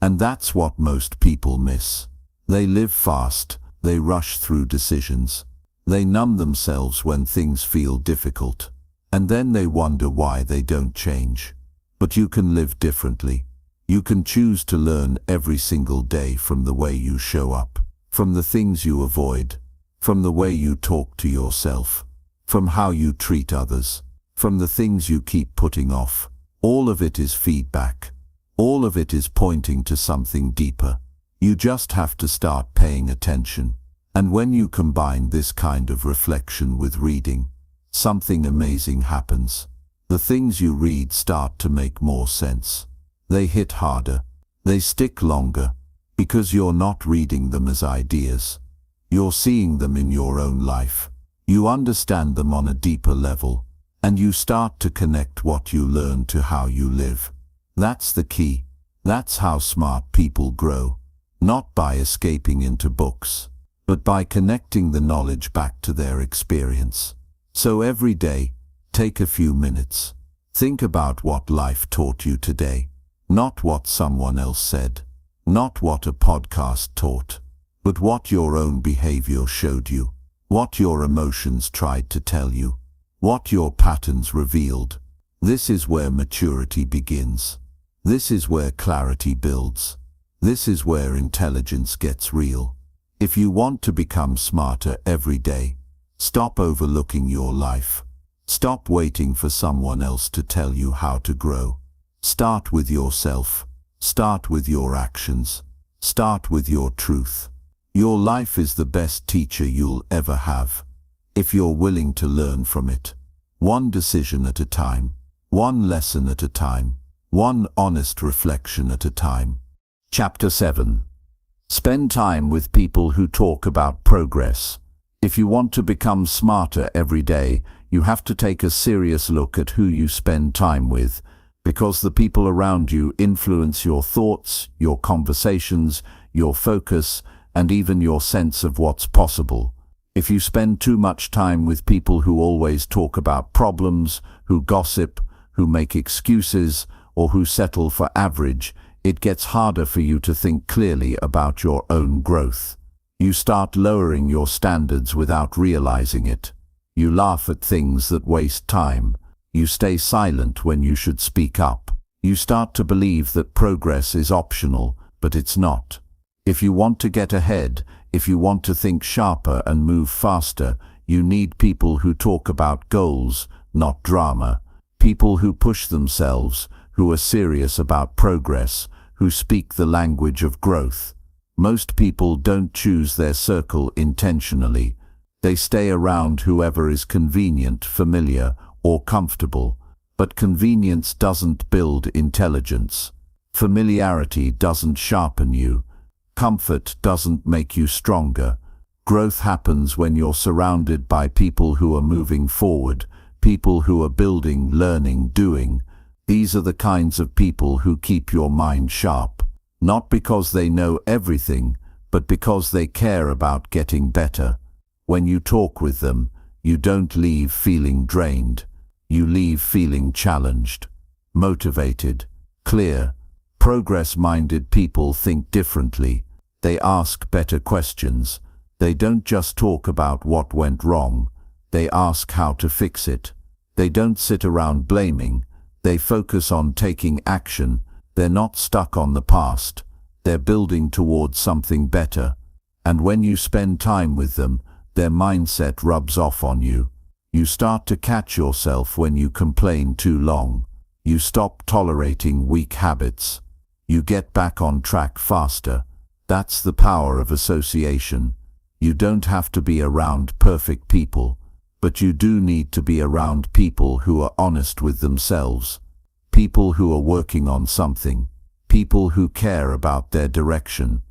And that's what most people miss. They live fast, they rush through decisions. They numb themselves when things feel difficult. And then they wonder why they don't change. But you can live differently. You can choose to learn every single day from the way you show up, from the things you avoid, from the way you talk to yourself, from how you treat others, from the things you keep putting off. All of it is feedback. All of it is pointing to something deeper. You just have to start paying attention. And when you combine this kind of reflection with reading, something amazing happens. The things you read start to make more sense. They hit harder. They stick longer. Because you're not reading them as ideas. You're seeing them in your own life. You understand them on a deeper level. And you start to connect what you learn to how you live. That's the key. That's how smart people grow. Not by escaping into books, but by connecting the knowledge back to their experience. So every day, take a few minutes. Think about what life taught you today. Not what someone else said. Not what a podcast taught. but what your own behavior showed you, what your emotions tried to tell you, what your patterns revealed. This is where maturity begins. This is where clarity builds. This is where intelligence gets real. If you want to become smarter every day, stop overlooking your life. Stop waiting for someone else to tell you how to grow. Start with yourself. Start with your actions. Start with your truth. Your life is the best teacher you'll ever have, if you're willing to learn from it. One decision at a time, one lesson at a time, one honest reflection at a time. Chapter 7. Spend time with people who talk about progress. If you want to become smarter every day, you have to take a serious look at who you spend time with, because the people around you influence your thoughts, your conversations, your focus, and even your sense of what's possible. If you spend too much time with people who always talk about problems, who gossip, who make excuses, or who settle for average, it gets harder for you to think clearly about your own growth. You start lowering your standards without realizing it. You laugh at things that waste time. You stay silent when you should speak up. You start to believe that progress is optional, but it's not. If you want to get ahead, if you want to think sharper and move faster, you need people who talk about goals, not drama. People who push themselves, who are serious about progress, who speak the language of growth. Most people don't choose their circle intentionally. They stay around whoever is convenient, familiar, or comfortable. But convenience doesn't build intelligence. Familiarity doesn't sharpen you. Comfort doesn't make you stronger. Growth happens when you're surrounded by people who are moving forward, people who are building, learning, doing. These are the kinds of people who keep your mind sharp, not because they know everything, but because they care about getting better. When you talk with them, you don't leave feeling drained. You leave feeling challenged, motivated, clear. Progress-minded people think differently. They ask better questions. They don't just talk about what went wrong. They ask how to fix it. They don't sit around blaming. They focus on taking action. They're not stuck on the past. They're building towards something better. And when you spend time with them, their mindset rubs off on you. You start to catch yourself when you complain too long. You stop tolerating weak habits. You get back on track faster. That's the power of association. You don't have to be around perfect people, but you do need to be around people who are honest with themselves, people who are working on something, people who care about their direction.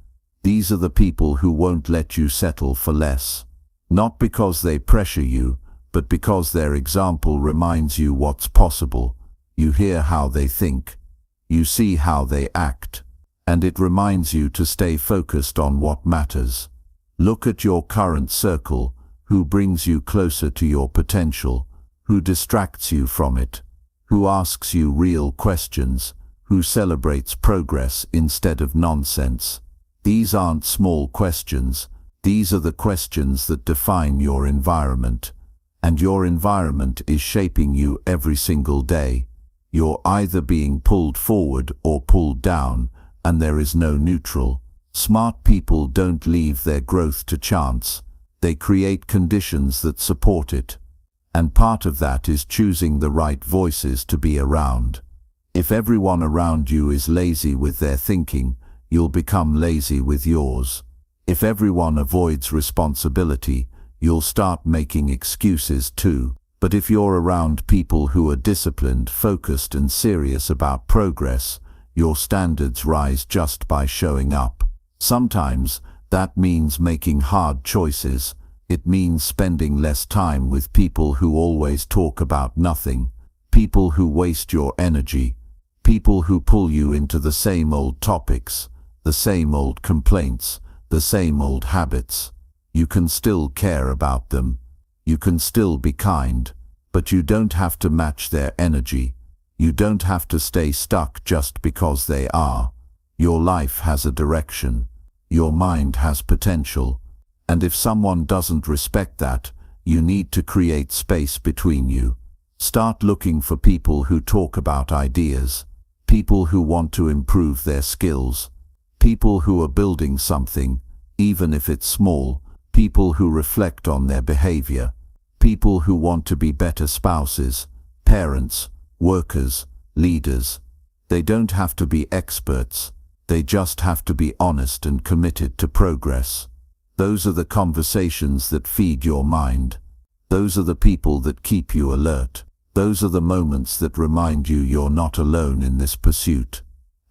These are the people who won't let you settle for less, not because they pressure you, but because their example reminds you what's possible. You hear how they think, you see how they act, and it reminds you to stay focused on what matters. Look at your current circle, who brings you closer to your potential, who distracts you from it, who asks you real questions, who celebrates progress instead of nonsense. These aren't small questions. These are the questions that define your environment. And your environment is shaping you every single day. You're either being pulled forward or pulled down, and there is no neutral. Smart people don't leave their growth to chance. They create conditions that support it. And part of that is choosing the right voices to be around. If everyone around you is lazy with their thinking, you'll become lazy with yours. If everyone avoids responsibility, you'll start making excuses too. But if you're around people who are disciplined, focused, and serious about progress, your standards rise just by showing up. Sometimes that means making hard choices. It means spending less time with people who always talk about nothing, people who waste your energy, people who pull you into the same old topics, the same old complaints, the same old habits. You can still care about them. You can still be kind, but you don't have to match their energy. You don't have to stay stuck just because they are. Your life has a direction. Your mind has potential. And if someone doesn't respect that, you need to create space between you. Start looking for people who talk about ideas, people who want to improve their skills, people who are building something, even if it's small, people who reflect on their behavior, people who want to be better spouses, parents, workers, leaders. They don't have to be experts. They just have to be honest and committed to progress. Those are the conversations that feed your mind. Those are the people that keep you alert. Those are the moments that remind you you're not alone in this pursuit.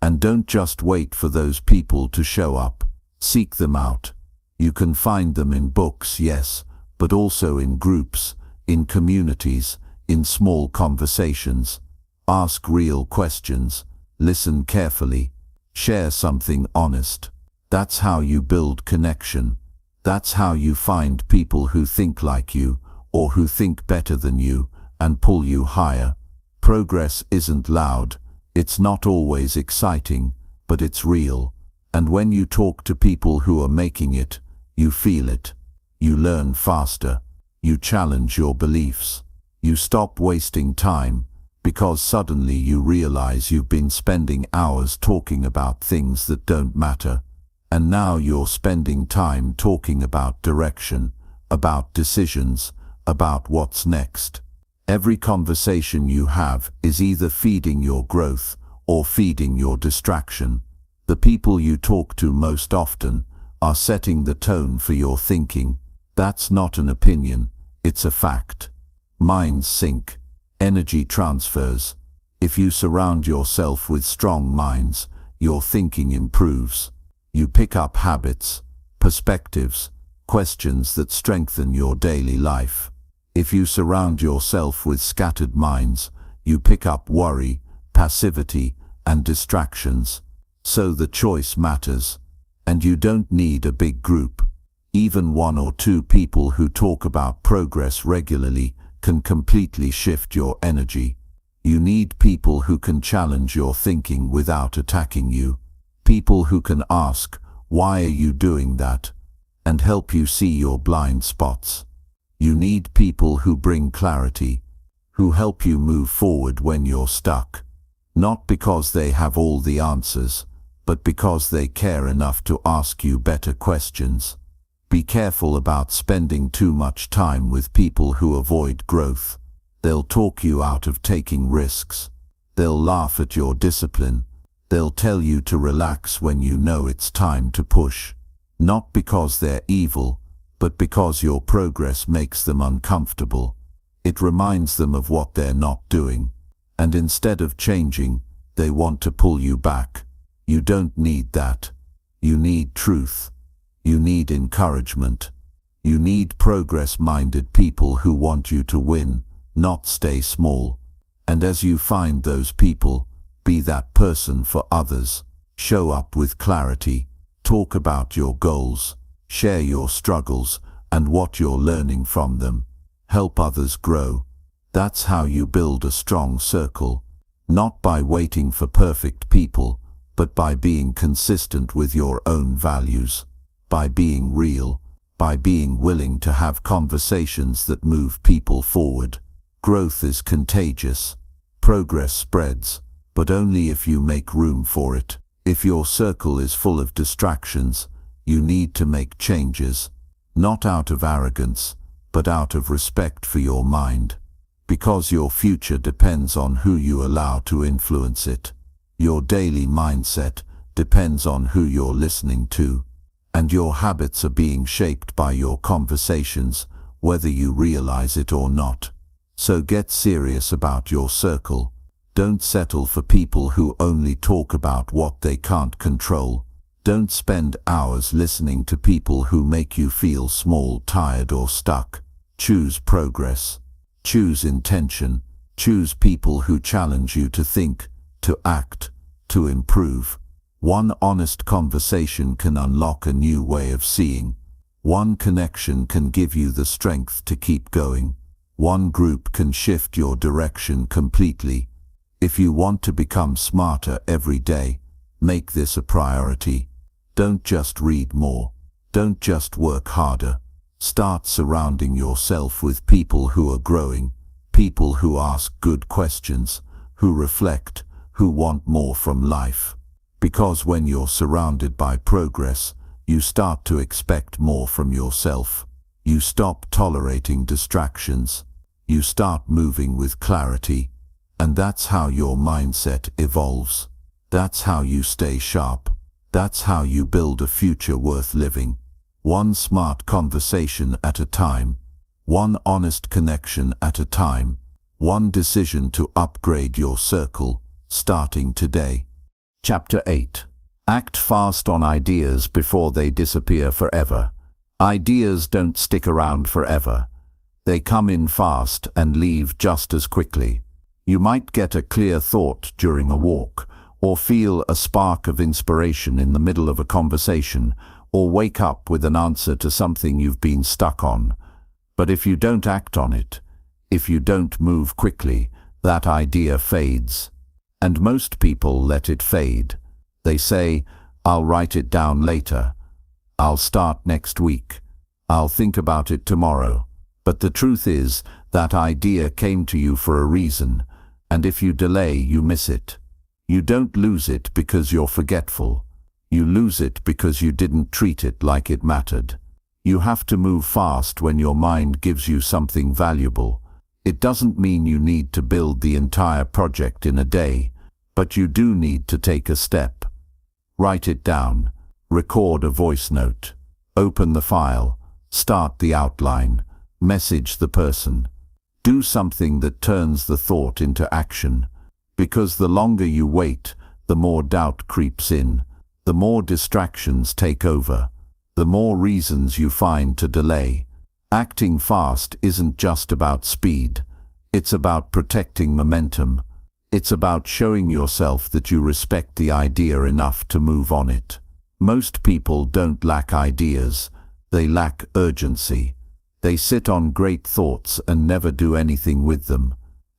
And don't just wait for those people to show up. Seek them out. You can find them in books, yes, but also in groups, in communities, in small conversations. Ask real questions. Listen carefully. Share something honest. That's how you build connection. That's how you find people who think like you, or who think better than you, and pull you higher. Progress isn't loud. It's not always exciting, but it's real. And when you talk to people who are making it, you feel it. You learn faster. You challenge your beliefs. You stop wasting time, because suddenly you realize you've been spending hours talking about things that don't matter. And now you're spending time talking about direction, about decisions, about what's next. Every conversation you have is either feeding your growth or feeding your distraction. The people you talk to most often are setting the tone for your thinking. That's not an opinion, it's a fact. Minds sync. Energy transfers. If you surround yourself with strong minds, your thinking improves. You pick up habits, perspectives, questions that strengthen your daily life. If you surround yourself with scattered minds, you pick up worry, passivity, and distractions. So the choice matters. And you don't need a big group. Even one or two people who talk about progress regularly can completely shift your energy. You need people who can challenge your thinking without attacking you. People who can ask, "Why are you doing that?" and help you see your blind spots. You need people who bring clarity, who help you move forward when you're stuck. Not because they have all the answers, but because they care enough to ask you better questions. Be careful about spending too much time with people who avoid growth. They'll talk you out of taking risks. They'll laugh at your discipline. They'll tell you to relax when you know it's time to push. Not because they're evil, but because your progress makes them uncomfortable. It reminds them of what they're not doing. And instead of changing, they want to pull you back. You don't need that. You need truth. You need encouragement. You need progress-minded people who want you to win, not stay small. And as you find those people, be that person for others. Show up with clarity. Talk about your goals. Share your struggles and what you're learning from them. Help others grow. That's how you build a strong circle. Not by waiting for perfect people, but by being consistent with your own values. By being real. By being willing to have conversations that move people forward. Growth is contagious. Progress spreads, but only if you make room for it. If your circle is full of distractions, you need to make changes, not out of arrogance, but out of respect for your mind. Because your future depends on who you allow to influence it. Your daily mindset depends on who you're listening to. And your habits are being shaped by your conversations, whether you realize it or not. So get serious about your circle. Don't settle for people who only talk about what they can't control. Don't spend hours listening to people who make you feel small, tired, or stuck. Choose progress. Choose intention. Choose people who challenge you to think, to act, to improve. One honest conversation can unlock a new way of seeing. One connection can give you the strength to keep going. One group can shift your direction completely. If you want to become smarter every day, make this a priority. Don't just read more. Don't just work harder. Start surrounding yourself with people who are growing, people who ask good questions, who reflect, who want more from life. Because when you're surrounded by progress, you start to expect more from yourself. You stop tolerating distractions. You start moving with clarity. And that's how your mindset evolves. That's how you stay sharp. That's how you build a future worth living. One smart conversation at a time. One honest connection at a time. One decision to upgrade your circle, starting today. Chapter 8. Act fast on ideas before they disappear forever. Ideas don't stick around forever. They come in fast and leave just as quickly. You might get a clear thought during a walk, or feel a spark of inspiration in the middle of a conversation, or wake up with an answer to something you've been stuck on. But if you don't act on it, if you don't move quickly, that idea fades. And most people let it fade. They say, "I'll write it down later. I'll start next week. I'll think about it tomorrow." But the truth is, that idea came to you for a reason, and if you delay, you miss it. You don't lose it because you're forgetful. You lose it because you didn't treat it like it mattered. You have to move fast when your mind gives you something valuable. It doesn't mean you need to build the entire project in a day, but you do need to take a step. Write it down. Record a voice note. Open the file. Start the outline. Message the person. Do something that turns the thought into action. Because the longer you wait, the more doubt creeps in, the more distractions take over, the more reasons you find to delay. Acting fast isn't just about speed. It's about protecting momentum. It's about showing yourself that you respect the idea enough to move on it. Most people don't lack ideas. They lack urgency. They sit on great thoughts and never do anything with them.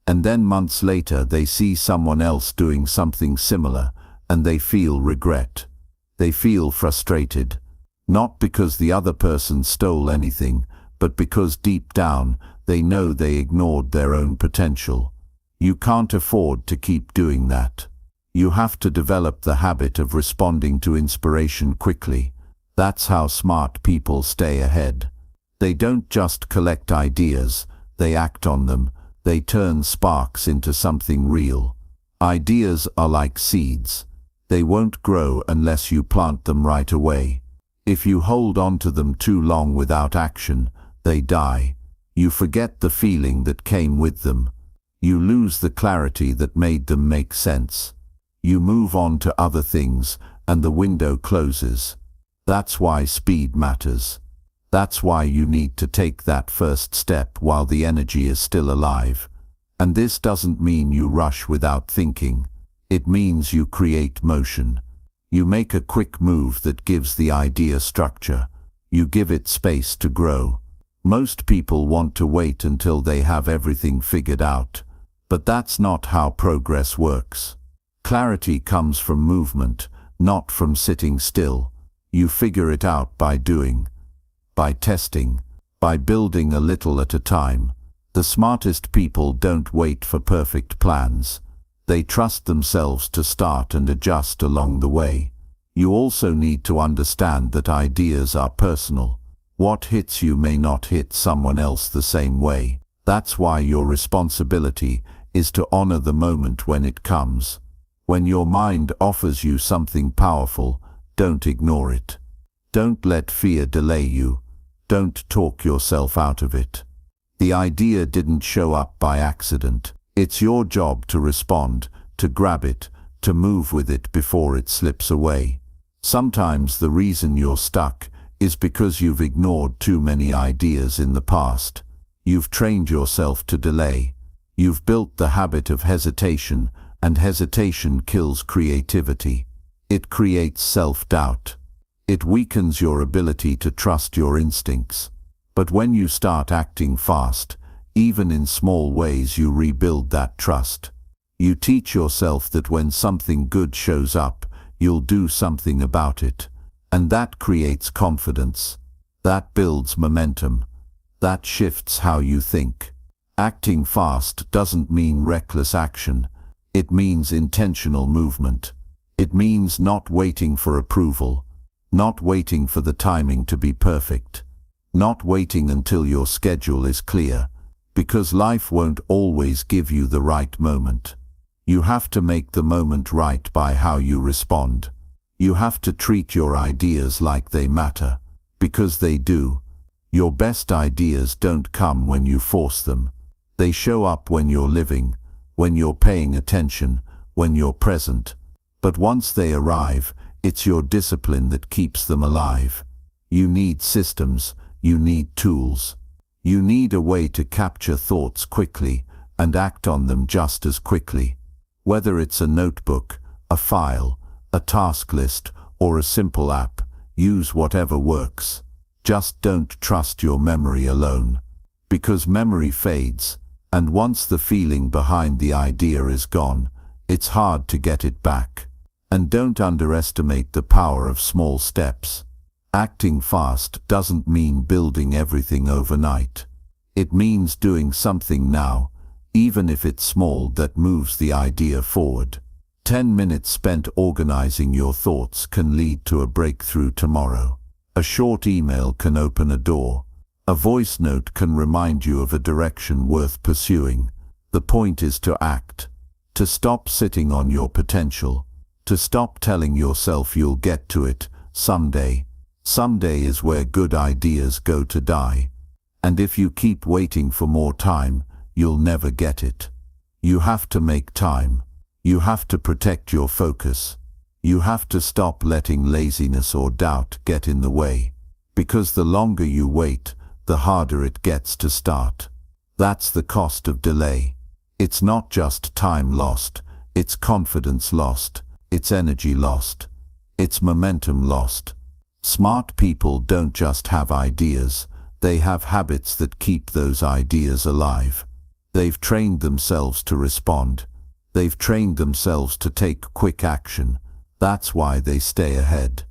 And then months later they see someone else doing something similar, and they feel regret. They feel frustrated. Not because the other person stole anything, but because deep down they know they ignored their own potential. You can't afford to keep doing that. You have to develop the habit of responding to inspiration quickly. That's how smart people stay ahead. They don't just collect ideas, they act on them. They turn sparks into something real. Ideas are like seeds. They won't grow unless you plant them right away. If you hold on to them too long without action, they die. You forget the feeling that came with them. You lose the clarity that made them make sense. You move on to other things, and the window closes. That's why speed matters. That's why you need to take that first step while the energy is still alive. And this doesn't mean you rush without thinking. It means you create motion. You make a quick move that gives the idea structure. You give it space to grow. Most people want to wait until they have everything figured out. But that's not how progress works. Clarity comes from movement, not from sitting still. You figure it out by doing. By testing, by building a little at a time. The smartest people don't wait for perfect plans. They trust themselves to start and adjust along the way. You also need to understand that ideas are personal. What hits you may not hit someone else the same way. That's why your responsibility is to honor the moment when it comes. When your mind offers you something powerful, don't ignore it. Don't let fear delay you. Don't talk yourself out of it. The idea didn't show up by accident. It's your job to respond, to grab it, to move with it before it slips away. Sometimes the reason you're stuck is because you've ignored too many ideas in the past. You've trained yourself to delay. You've built the habit of hesitation, and hesitation kills creativity. It creates self-doubt. It weakens your ability to trust your instincts. But when you start acting fast, even in small ways, you rebuild that trust. You teach yourself that when something good shows up, you'll do something about it. And that creates confidence. That builds momentum. That shifts how you think. Acting fast doesn't mean reckless action. It means intentional movement. It means not waiting for approval, not waiting for the timing to be perfect, not waiting until your schedule is clear, because life won't always give you the right moment. You have to make the moment right by how you respond. You have to treat your ideas like they matter, because they do. Your best ideas don't come when you force them. They show up when you're living, when you're paying attention, when you're present. But once they arrive, it's your discipline that keeps them alive. You need systems, you need tools. You need a way to capture thoughts quickly and act on them just as quickly. Whether it's a notebook, a file, a task list, or a simple app, use whatever works. Just don't trust your memory alone. Because memory fades, and once the feeling behind the idea is gone, it's hard to get it back. And don't underestimate the power of small steps. Acting fast doesn't mean building everything overnight. It means doing something now, even if it's small, that moves the idea forward. 10 minutes spent organizing your thoughts can lead to a breakthrough tomorrow. A short email can open a door. A voice note can remind you of a direction worth pursuing. The point is to act, to stop sitting on your potential, to stop telling yourself you'll get to it someday. Someday is where good ideas go to die. And if you keep waiting for more time, you'll never get it. You have to make time. You have to protect your focus. You have to stop letting laziness or doubt get in the way. Because the longer you wait, the harder it gets to start. That's the cost of delay. It's not just time lost, it's confidence lost, it's energy lost, it's momentum lost. Smart people don't just have ideas, they have habits that keep those ideas alive. They've trained themselves to respond. They've trained themselves to take quick action. That's why they stay ahead.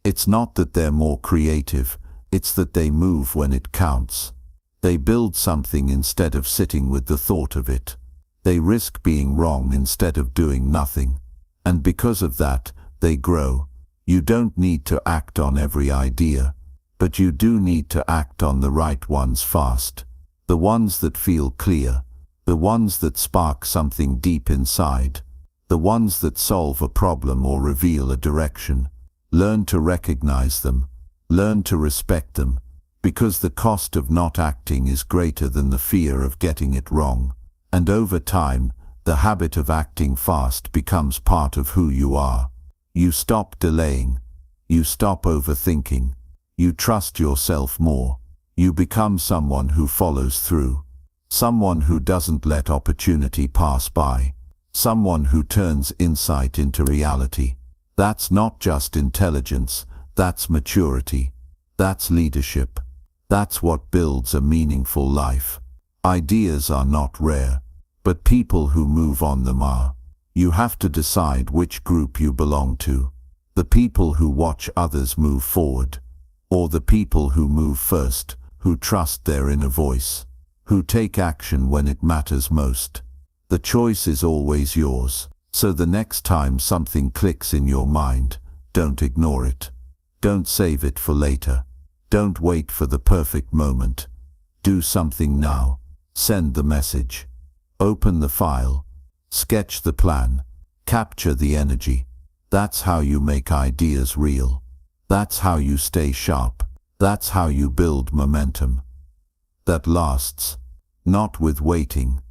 It's not that they're more creative, it's that they move when it counts. They build something instead of sitting with the thought of it. They risk being wrong instead of doing nothing. And because of that, they grow. You don't need to act on every idea, but you do need to act on the right ones fast. The ones that feel clear, the ones that spark something deep inside, the ones that solve a problem or reveal a direction. Learn to recognize them, learn to respect them, because the cost of not acting is greater than the fear of getting it wrong. And over time, the habit of acting fast becomes part of who you are. You stop delaying. You stop overthinking. You trust yourself more. You become someone who follows through. Someone who doesn't let opportunity pass by. Someone who turns insight into reality. That's not just intelligence, that's maturity. That's leadership. That's what builds a meaningful life. Ideas are not rare, but people who move on them are. You have to decide which group you belong to. The people who watch others move forward, or the people who move first, who trust their inner voice, who take action when it matters most. The choice is always yours, so the next time something clicks in your mind, don't ignore it. Don't save it for later. Don't wait for the perfect moment. Do something now. Send the message. Open the file. Sketch the plan. Capture the energy. That's how you make ideas real. That's how you stay sharp. That's how you build momentum that lasts. Not with waiting,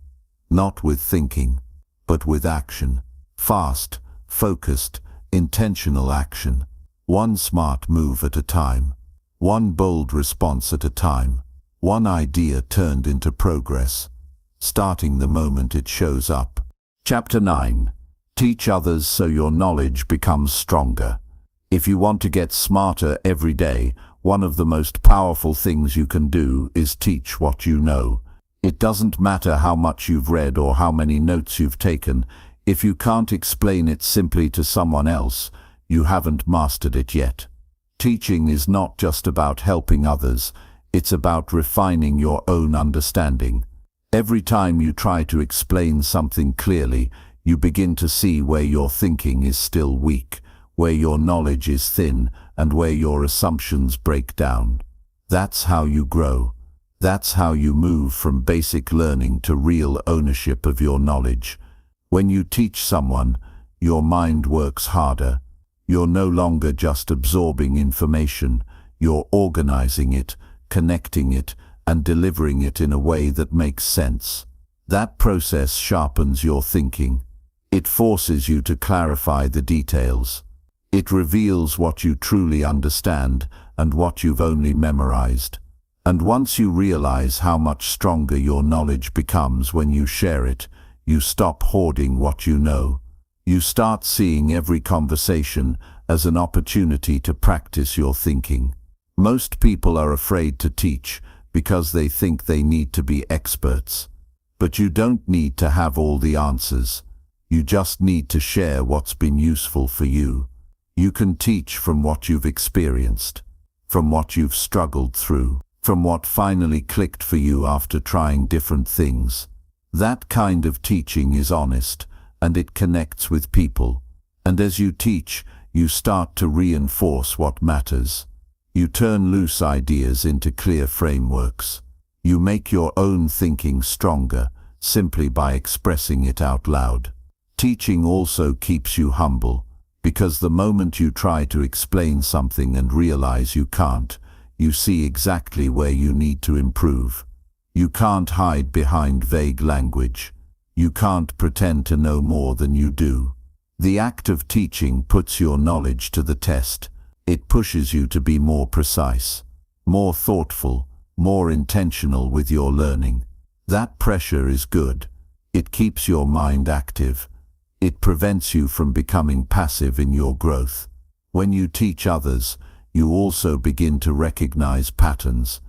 not with thinking, but with action. Fast, focused, intentional action. One smart move at a time. One bold response at a time. One idea turned into progress, starting the moment it shows up. Chapter 9. Teach others so your knowledge becomes stronger. If you want to get smarter every day, one of the most powerful things you can do is teach what you know. It doesn't matter how much you've read or how many notes you've taken. If you can't explain it simply to someone else, you haven't mastered it yet. Teaching is not just about helping others, it's about refining your own understanding. Every time you try to explain something clearly, you begin to see where your thinking is still weak, where your knowledge is thin, and where your assumptions break down. That's how you grow. That's how you move from basic learning to real ownership of your knowledge. When you teach someone, your mind works harder. You're no longer just absorbing information, you're organizing it, connecting it, and delivering it in a way that makes sense. That process sharpens your thinking. It forces you to clarify the details. It reveals what you truly understand and what you've only memorized. And once you realize how much stronger your knowledge becomes when you share it, you stop hoarding what you know. You start seeing every conversation as an opportunity to practice your thinking. Most people are afraid to teach because they think they need to be experts. But you don't need to have all the answers. You just need to share what's been useful for you. You can teach from what you've experienced, from what you've struggled through, from what finally clicked for you after trying different things. That kind of teaching is honest, and it connects with people. And as you teach, you start to reinforce what matters. You turn loose ideas into clear frameworks. You make your own thinking stronger, simply by expressing it out loud. Teaching also keeps you humble, because the moment you try to explain something and realize you can't, you see exactly where you need to improve. You can't hide behind vague language. You can't pretend to know more than you do. The act of teaching puts your knowledge to the test. It pushes you to be more precise, more thoughtful, more intentional with your learning. That pressure is good. It keeps your mind active. It prevents you from becoming passive in your growth. When you teach others, you also begin to recognize patterns.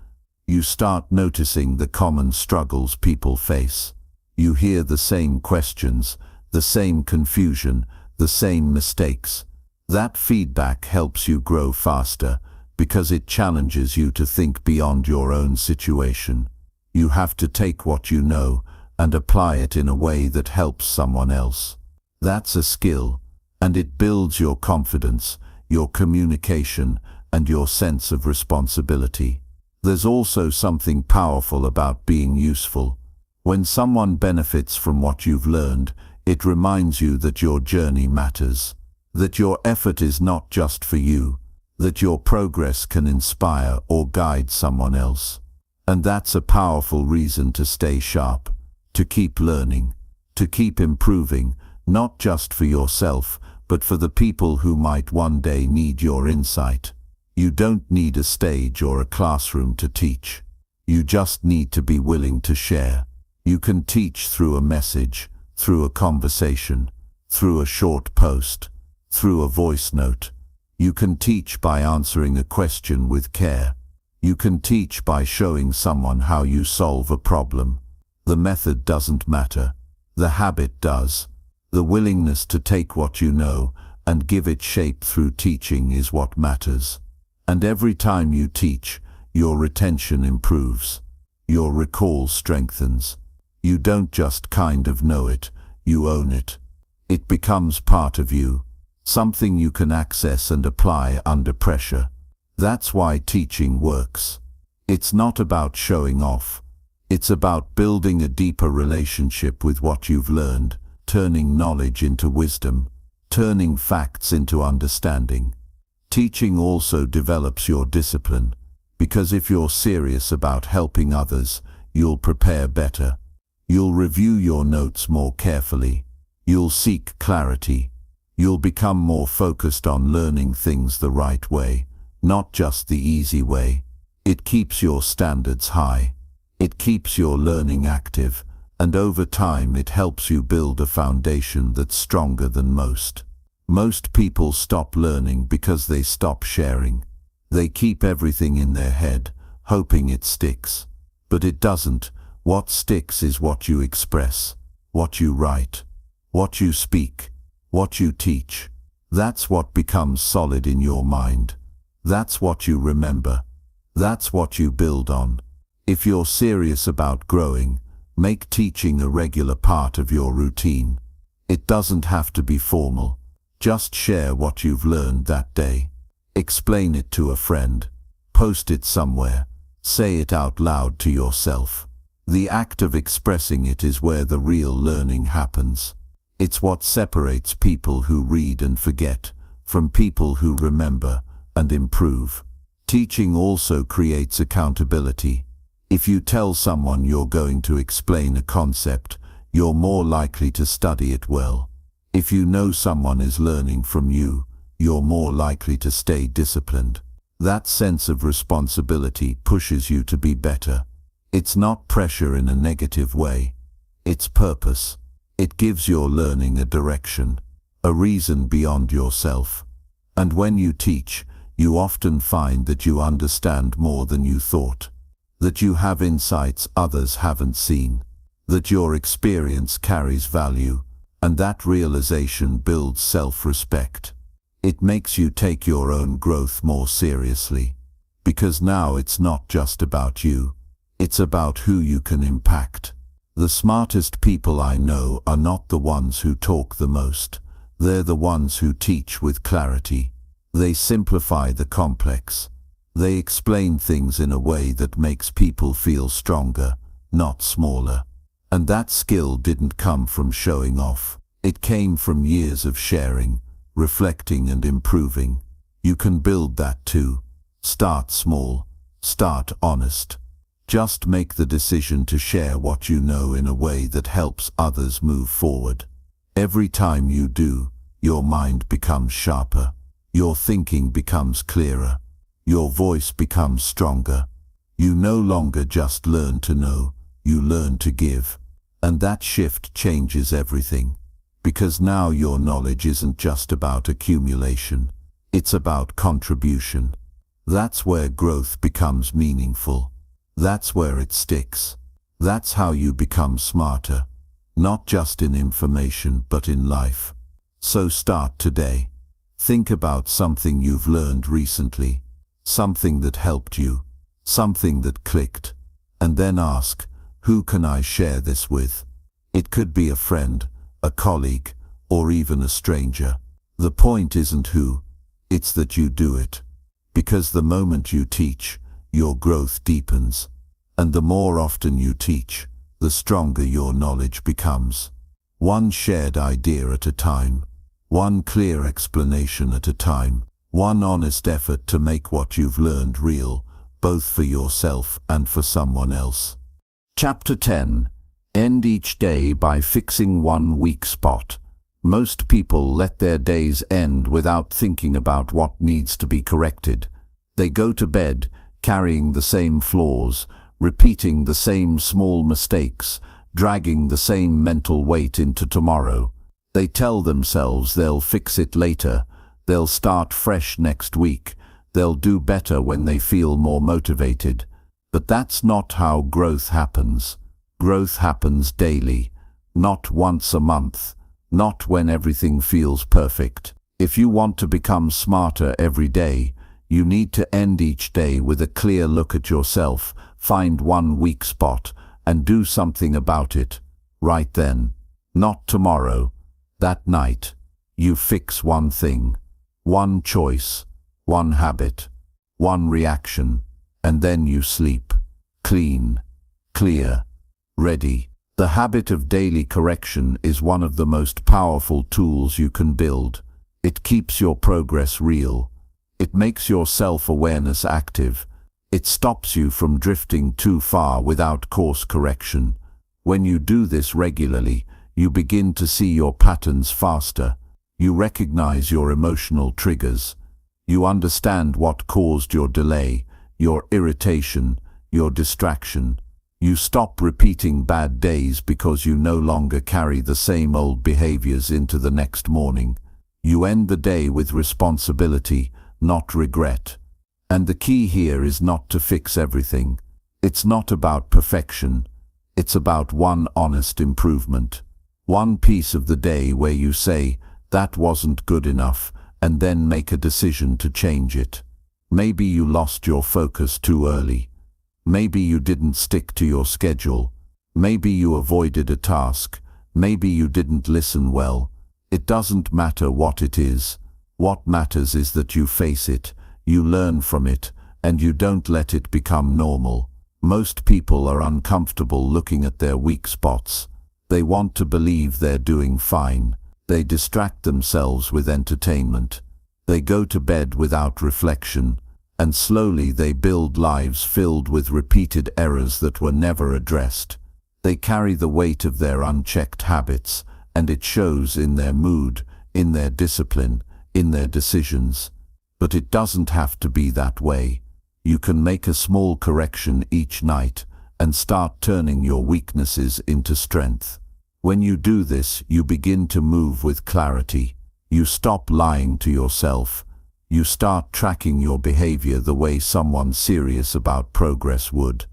You start noticing the common struggles people face. You hear the same questions, the same confusion, the same mistakes. That feedback helps you grow faster because it challenges you to think beyond your own situation. You have to take what you know and apply it in a way that helps someone else. That's a skill, and it builds your confidence, your communication, and your sense of responsibility. There's also something powerful about being useful. When someone benefits from what you've learned, it reminds you that your journey matters, that your effort is not just for you, that your progress can inspire or guide someone else. And that's a powerful reason to stay sharp, to keep learning, to keep improving, not just for yourself, but for the people who might one day need your insight. You don't need a stage or a classroom to teach. You just need to be willing to share. You can teach through a message, through a conversation, through a short post, through a voice note. You can teach by answering a question with care. You can teach by showing someone how you solve a problem. The method doesn't matter. The habit does. The willingness to take what you know and give it shape through teaching is what matters. And every time you teach, your retention improves. Your recall strengthens. You don't just kind of know it, you own it. It becomes part of you, something you can access and apply under pressure. That's why teaching works. It's not about showing off. It's about building a deeper relationship with what you've learned, turning knowledge into wisdom, turning facts into understanding. Teaching also develops your discipline, because if you're serious about helping others, you'll prepare better. You'll review your notes more carefully. You'll seek clarity. You'll become more focused on learning things the right way, not just the easy way. It keeps your standards high. It keeps your learning active, and over time it helps you build a foundation that's stronger than most. Most people stop learning because they stop sharing. They keep everything in their head, hoping it sticks. But it doesn't. What sticks is what you express, what you write, what you speak, what you teach. That's what becomes solid in your mind. That's what you remember. That's what you build on. If you're serious about growing, make teaching a regular part of your routine. It doesn't have to be formal. Just share what you've learned that day. Explain it to a friend. Post it somewhere. Say it out loud to yourself. The act of expressing it is where the real learning happens. It's what separates people who read and forget from people who remember and improve. Teaching also creates accountability. If you tell someone you're going to explain a concept, you're more likely to study it well. If you know someone is learning from you, you're more likely to stay disciplined. That sense of responsibility pushes you to be better. It's not pressure in a negative way. It's purpose. It gives your learning a direction, a reason beyond yourself. And when you teach, you often find that you understand more than you thought, that you have insights others haven't seen, that your experience carries value, and that realization builds self-respect. It makes you take your own growth more seriously, because now it's not just about you, it's about who you can impact. The smartest people I know are not the ones who talk the most, they're the ones who teach with clarity. They simplify the complex. They explain things in a way that makes people feel stronger, not smaller. And that skill didn't come from showing off. It came from years of sharing, reflecting and improving. You can build that too. Start small. Start honest. Just make the decision to share what you know in a way that helps others move forward. Every time you do, your mind becomes sharper. Your thinking becomes clearer. Your voice becomes stronger. You no longer just learn to know, you learn to give. And that shift changes everything. Because now your knowledge isn't just about accumulation, it's about contribution. That's where growth becomes meaningful. That's where it sticks. That's how you become smarter, not just in information but in life. So start today. Think about something you've learned recently, something that helped you, something that clicked, and then ask, who can I share this with? It could be a friend, a colleague, or even a stranger. The point isn't who, it's that you do it. Because the moment you teach, your growth deepens. And the more often you teach, the stronger your knowledge becomes. One shared idea at a time. One clear explanation at a time. One honest effort to make what you've learned real, both for yourself and for someone else. Chapter 10. End each day by fixing one weak spot. Most people let their days end without thinking about what needs to be corrected. They go to bed carrying the same flaws, repeating the same small mistakes, dragging the same mental weight into tomorrow. They tell themselves they'll fix it later, they'll start fresh next week, they'll do better when they feel more motivated. But that's not how growth happens. Growth happens daily, not once a month, not when everything feels perfect. If you want to become smarter every day, you need to end each day with a clear look at yourself, find one weak spot, and do something about it. Right then. Not tomorrow. That night. You fix one thing, one choice, one habit, one reaction, and then you sleep. Clean, clear, ready. The habit of daily correction is one of the most powerful tools you can build. It keeps your progress real. It makes your self-awareness active. It stops you from drifting too far without course correction. When you do this regularly, you begin to see your patterns faster. You recognize your emotional triggers. You understand what caused your delay, your irritation, your distraction. You stop repeating bad days because you no longer carry the same old behaviors into the next morning. You end the day with responsibility, not regret. And the key here is not to fix everything. It's not about perfection. It's about one honest improvement. One piece of the day where you say, that wasn't good enough, and then make a decision to change it. Maybe you lost your focus too early. Maybe you didn't stick to your schedule. Maybe you avoided a task. Maybe you didn't listen well. It doesn't matter what it is. What matters is that you face it, you learn from it, and you don't let it become normal. Most people are uncomfortable looking at their weak spots. They want to believe they're doing fine. They distract themselves with entertainment. They go to bed without reflection, and slowly they build lives filled with repeated errors that were never addressed. They carry the weight of their unchecked habits, and it shows in their mood, in their discipline, in their decisions. But it doesn't have to be that way. You can make a small correction each night and start turning your weaknesses into strength. When you do this, you begin to move with clarity. You stop lying to yourself. You start tracking your behavior the way someone serious about progress would.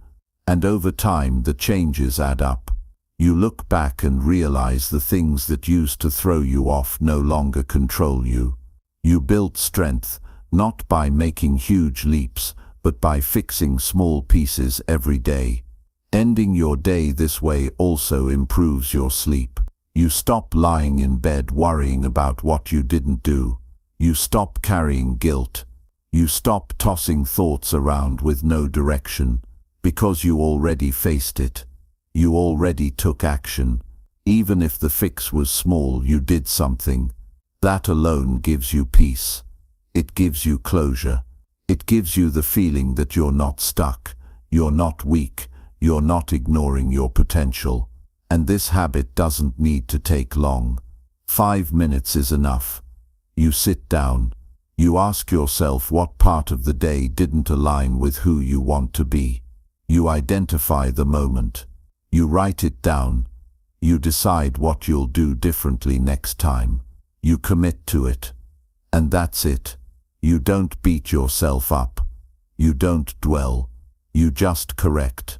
And over time, the changes add up. You look back and realize the things that used to throw you off no longer control you. You built strength, not by making huge leaps, but by fixing small pieces every day. Ending your day this way also improves your sleep. You stop lying in bed worrying about what you didn't do. You stop carrying guilt. You stop tossing thoughts around with no direction, because you already faced it. You already took action. Even if the fix was small, you did something. That alone gives you peace. It gives you closure. It gives you the feeling that you're not stuck, you're not weak, you're not ignoring your potential. And this habit doesn't need to take long. 5 minutes is enough. You sit down. You ask yourself what part of the day didn't align with who you want to be. You identify the moment. You write it down. You decide what you'll do differently next time. You commit to it. And that's it. You don't beat yourself up. You don't dwell. You just correct.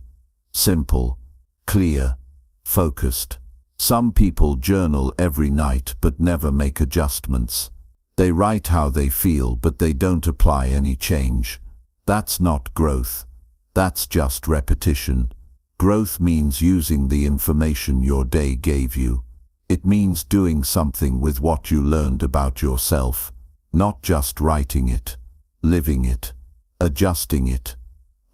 Simple, clear, focused. Some people journal every night but never make adjustments. They write how they feel but they don't apply any change. That's not growth. That's just repetition. Growth means using the information your day gave you. It means doing something with what you learned about yourself, not just writing it, living it, adjusting it,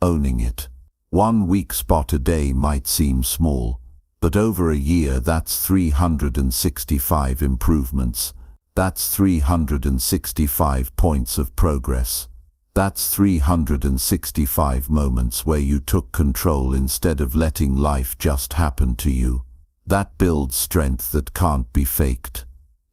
owning it. 1 weak spot a day might seem small, but over a year that's 365 improvements. That's 365 points of progress. That's 365 moments where you took control instead of letting life just happen to you. That builds strength that can't be faked.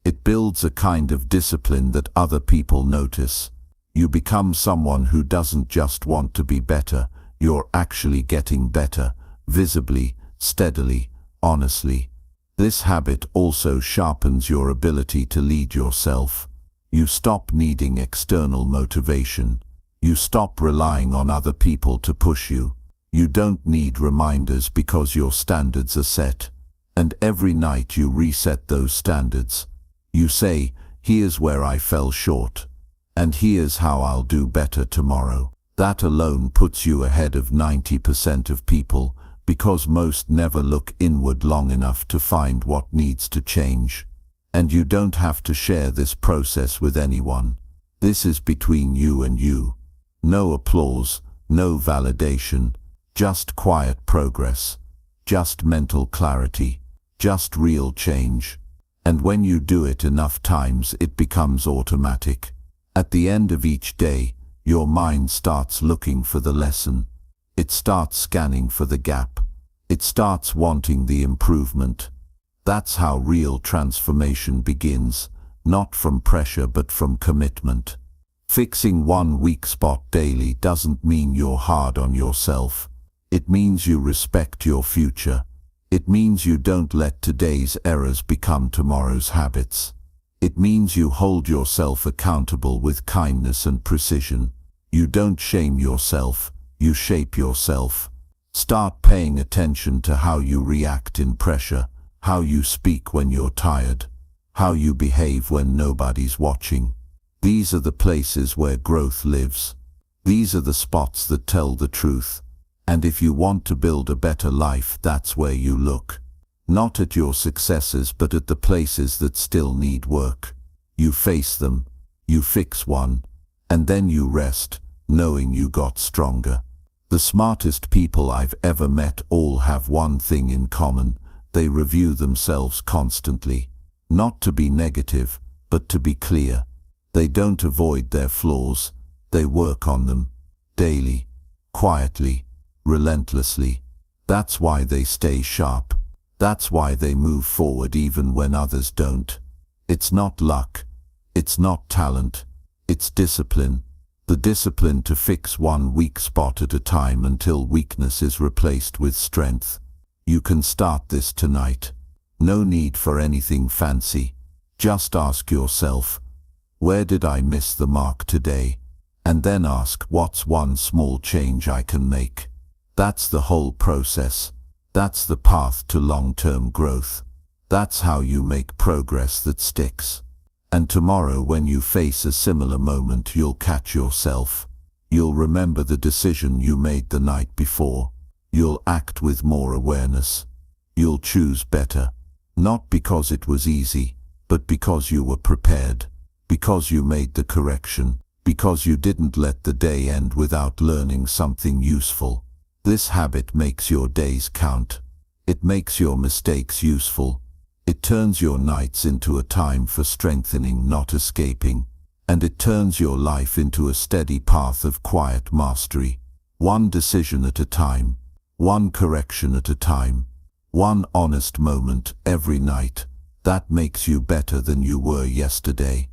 It builds a kind of discipline that other people notice. You become someone who doesn't just want to be better, you're actually getting better, visibly, steadily, honestly. This habit also sharpens your ability to lead yourself. You stop needing external motivation. You stop relying on other people to push you. You don't need reminders because your standards are set. And every night you reset those standards. You say, here's where I fell short. And here's how I'll do better tomorrow. That alone puts you ahead of 90% of people, because most never look inward long enough to find what needs to change. And you don't have to share this process with anyone. This is between you and you. No applause, no validation, just quiet progress, just mental clarity, just real change. And when you do it enough times, it becomes automatic. At the end of each day, your mind starts looking for the lesson. It starts scanning for the gap. It starts wanting the improvement. That's how real transformation begins, not from pressure but from commitment. Fixing 1 weak spot daily doesn't mean you're hard on yourself. It means you respect your future. It means you don't let today's errors become tomorrow's habits. It means you hold yourself accountable with kindness and precision. You don't shame yourself, you shape yourself. Start paying attention to how you react in pressure, how you speak when you're tired, how you behave when nobody's watching. These are the places where growth lives. These are the spots that tell the truth. And if you want to build a better life, that's where you look. Not at your successes, but at the places that still need work. You face them, you fix one, and then you rest, knowing you got stronger. The smartest people I've ever met all have one thing in common: they review themselves constantly. Not to be negative, but to be clear. They don't avoid their flaws, they work on them. Daily, quietly, relentlessly. That's why they stay sharp. That's why they move forward even when others don't. It's not luck. It's not talent. It's discipline. The discipline to fix one weak spot at a time until weakness is replaced with strength. You can start this tonight. No need for anything fancy. Just ask yourself, where did I miss the mark today? And then ask, what's one small change I can make? That's the whole process. That's the path to long-term growth. That's how you make progress that sticks. And tomorrow, when you face a similar moment, you'll catch yourself. You'll remember the decision you made the night before. You'll act with more awareness. You'll choose better. Not because it was easy, but because you were prepared. Because you made the correction. Because you didn't let the day end without learning something useful. This habit makes your days count. It makes your mistakes useful. It turns your nights into a time for strengthening, not escaping. And it turns your life into a steady path of quiet mastery. One decision at a time. One correction at a time. One honest moment every night. That makes you better than you were yesterday.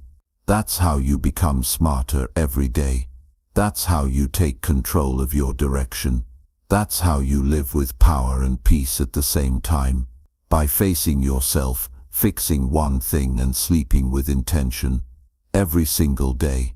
That's how you become smarter every day. That's how you take control of your direction. That's how you live with power and peace at the same time. By facing yourself, fixing one thing and sleeping with intention. Every single day.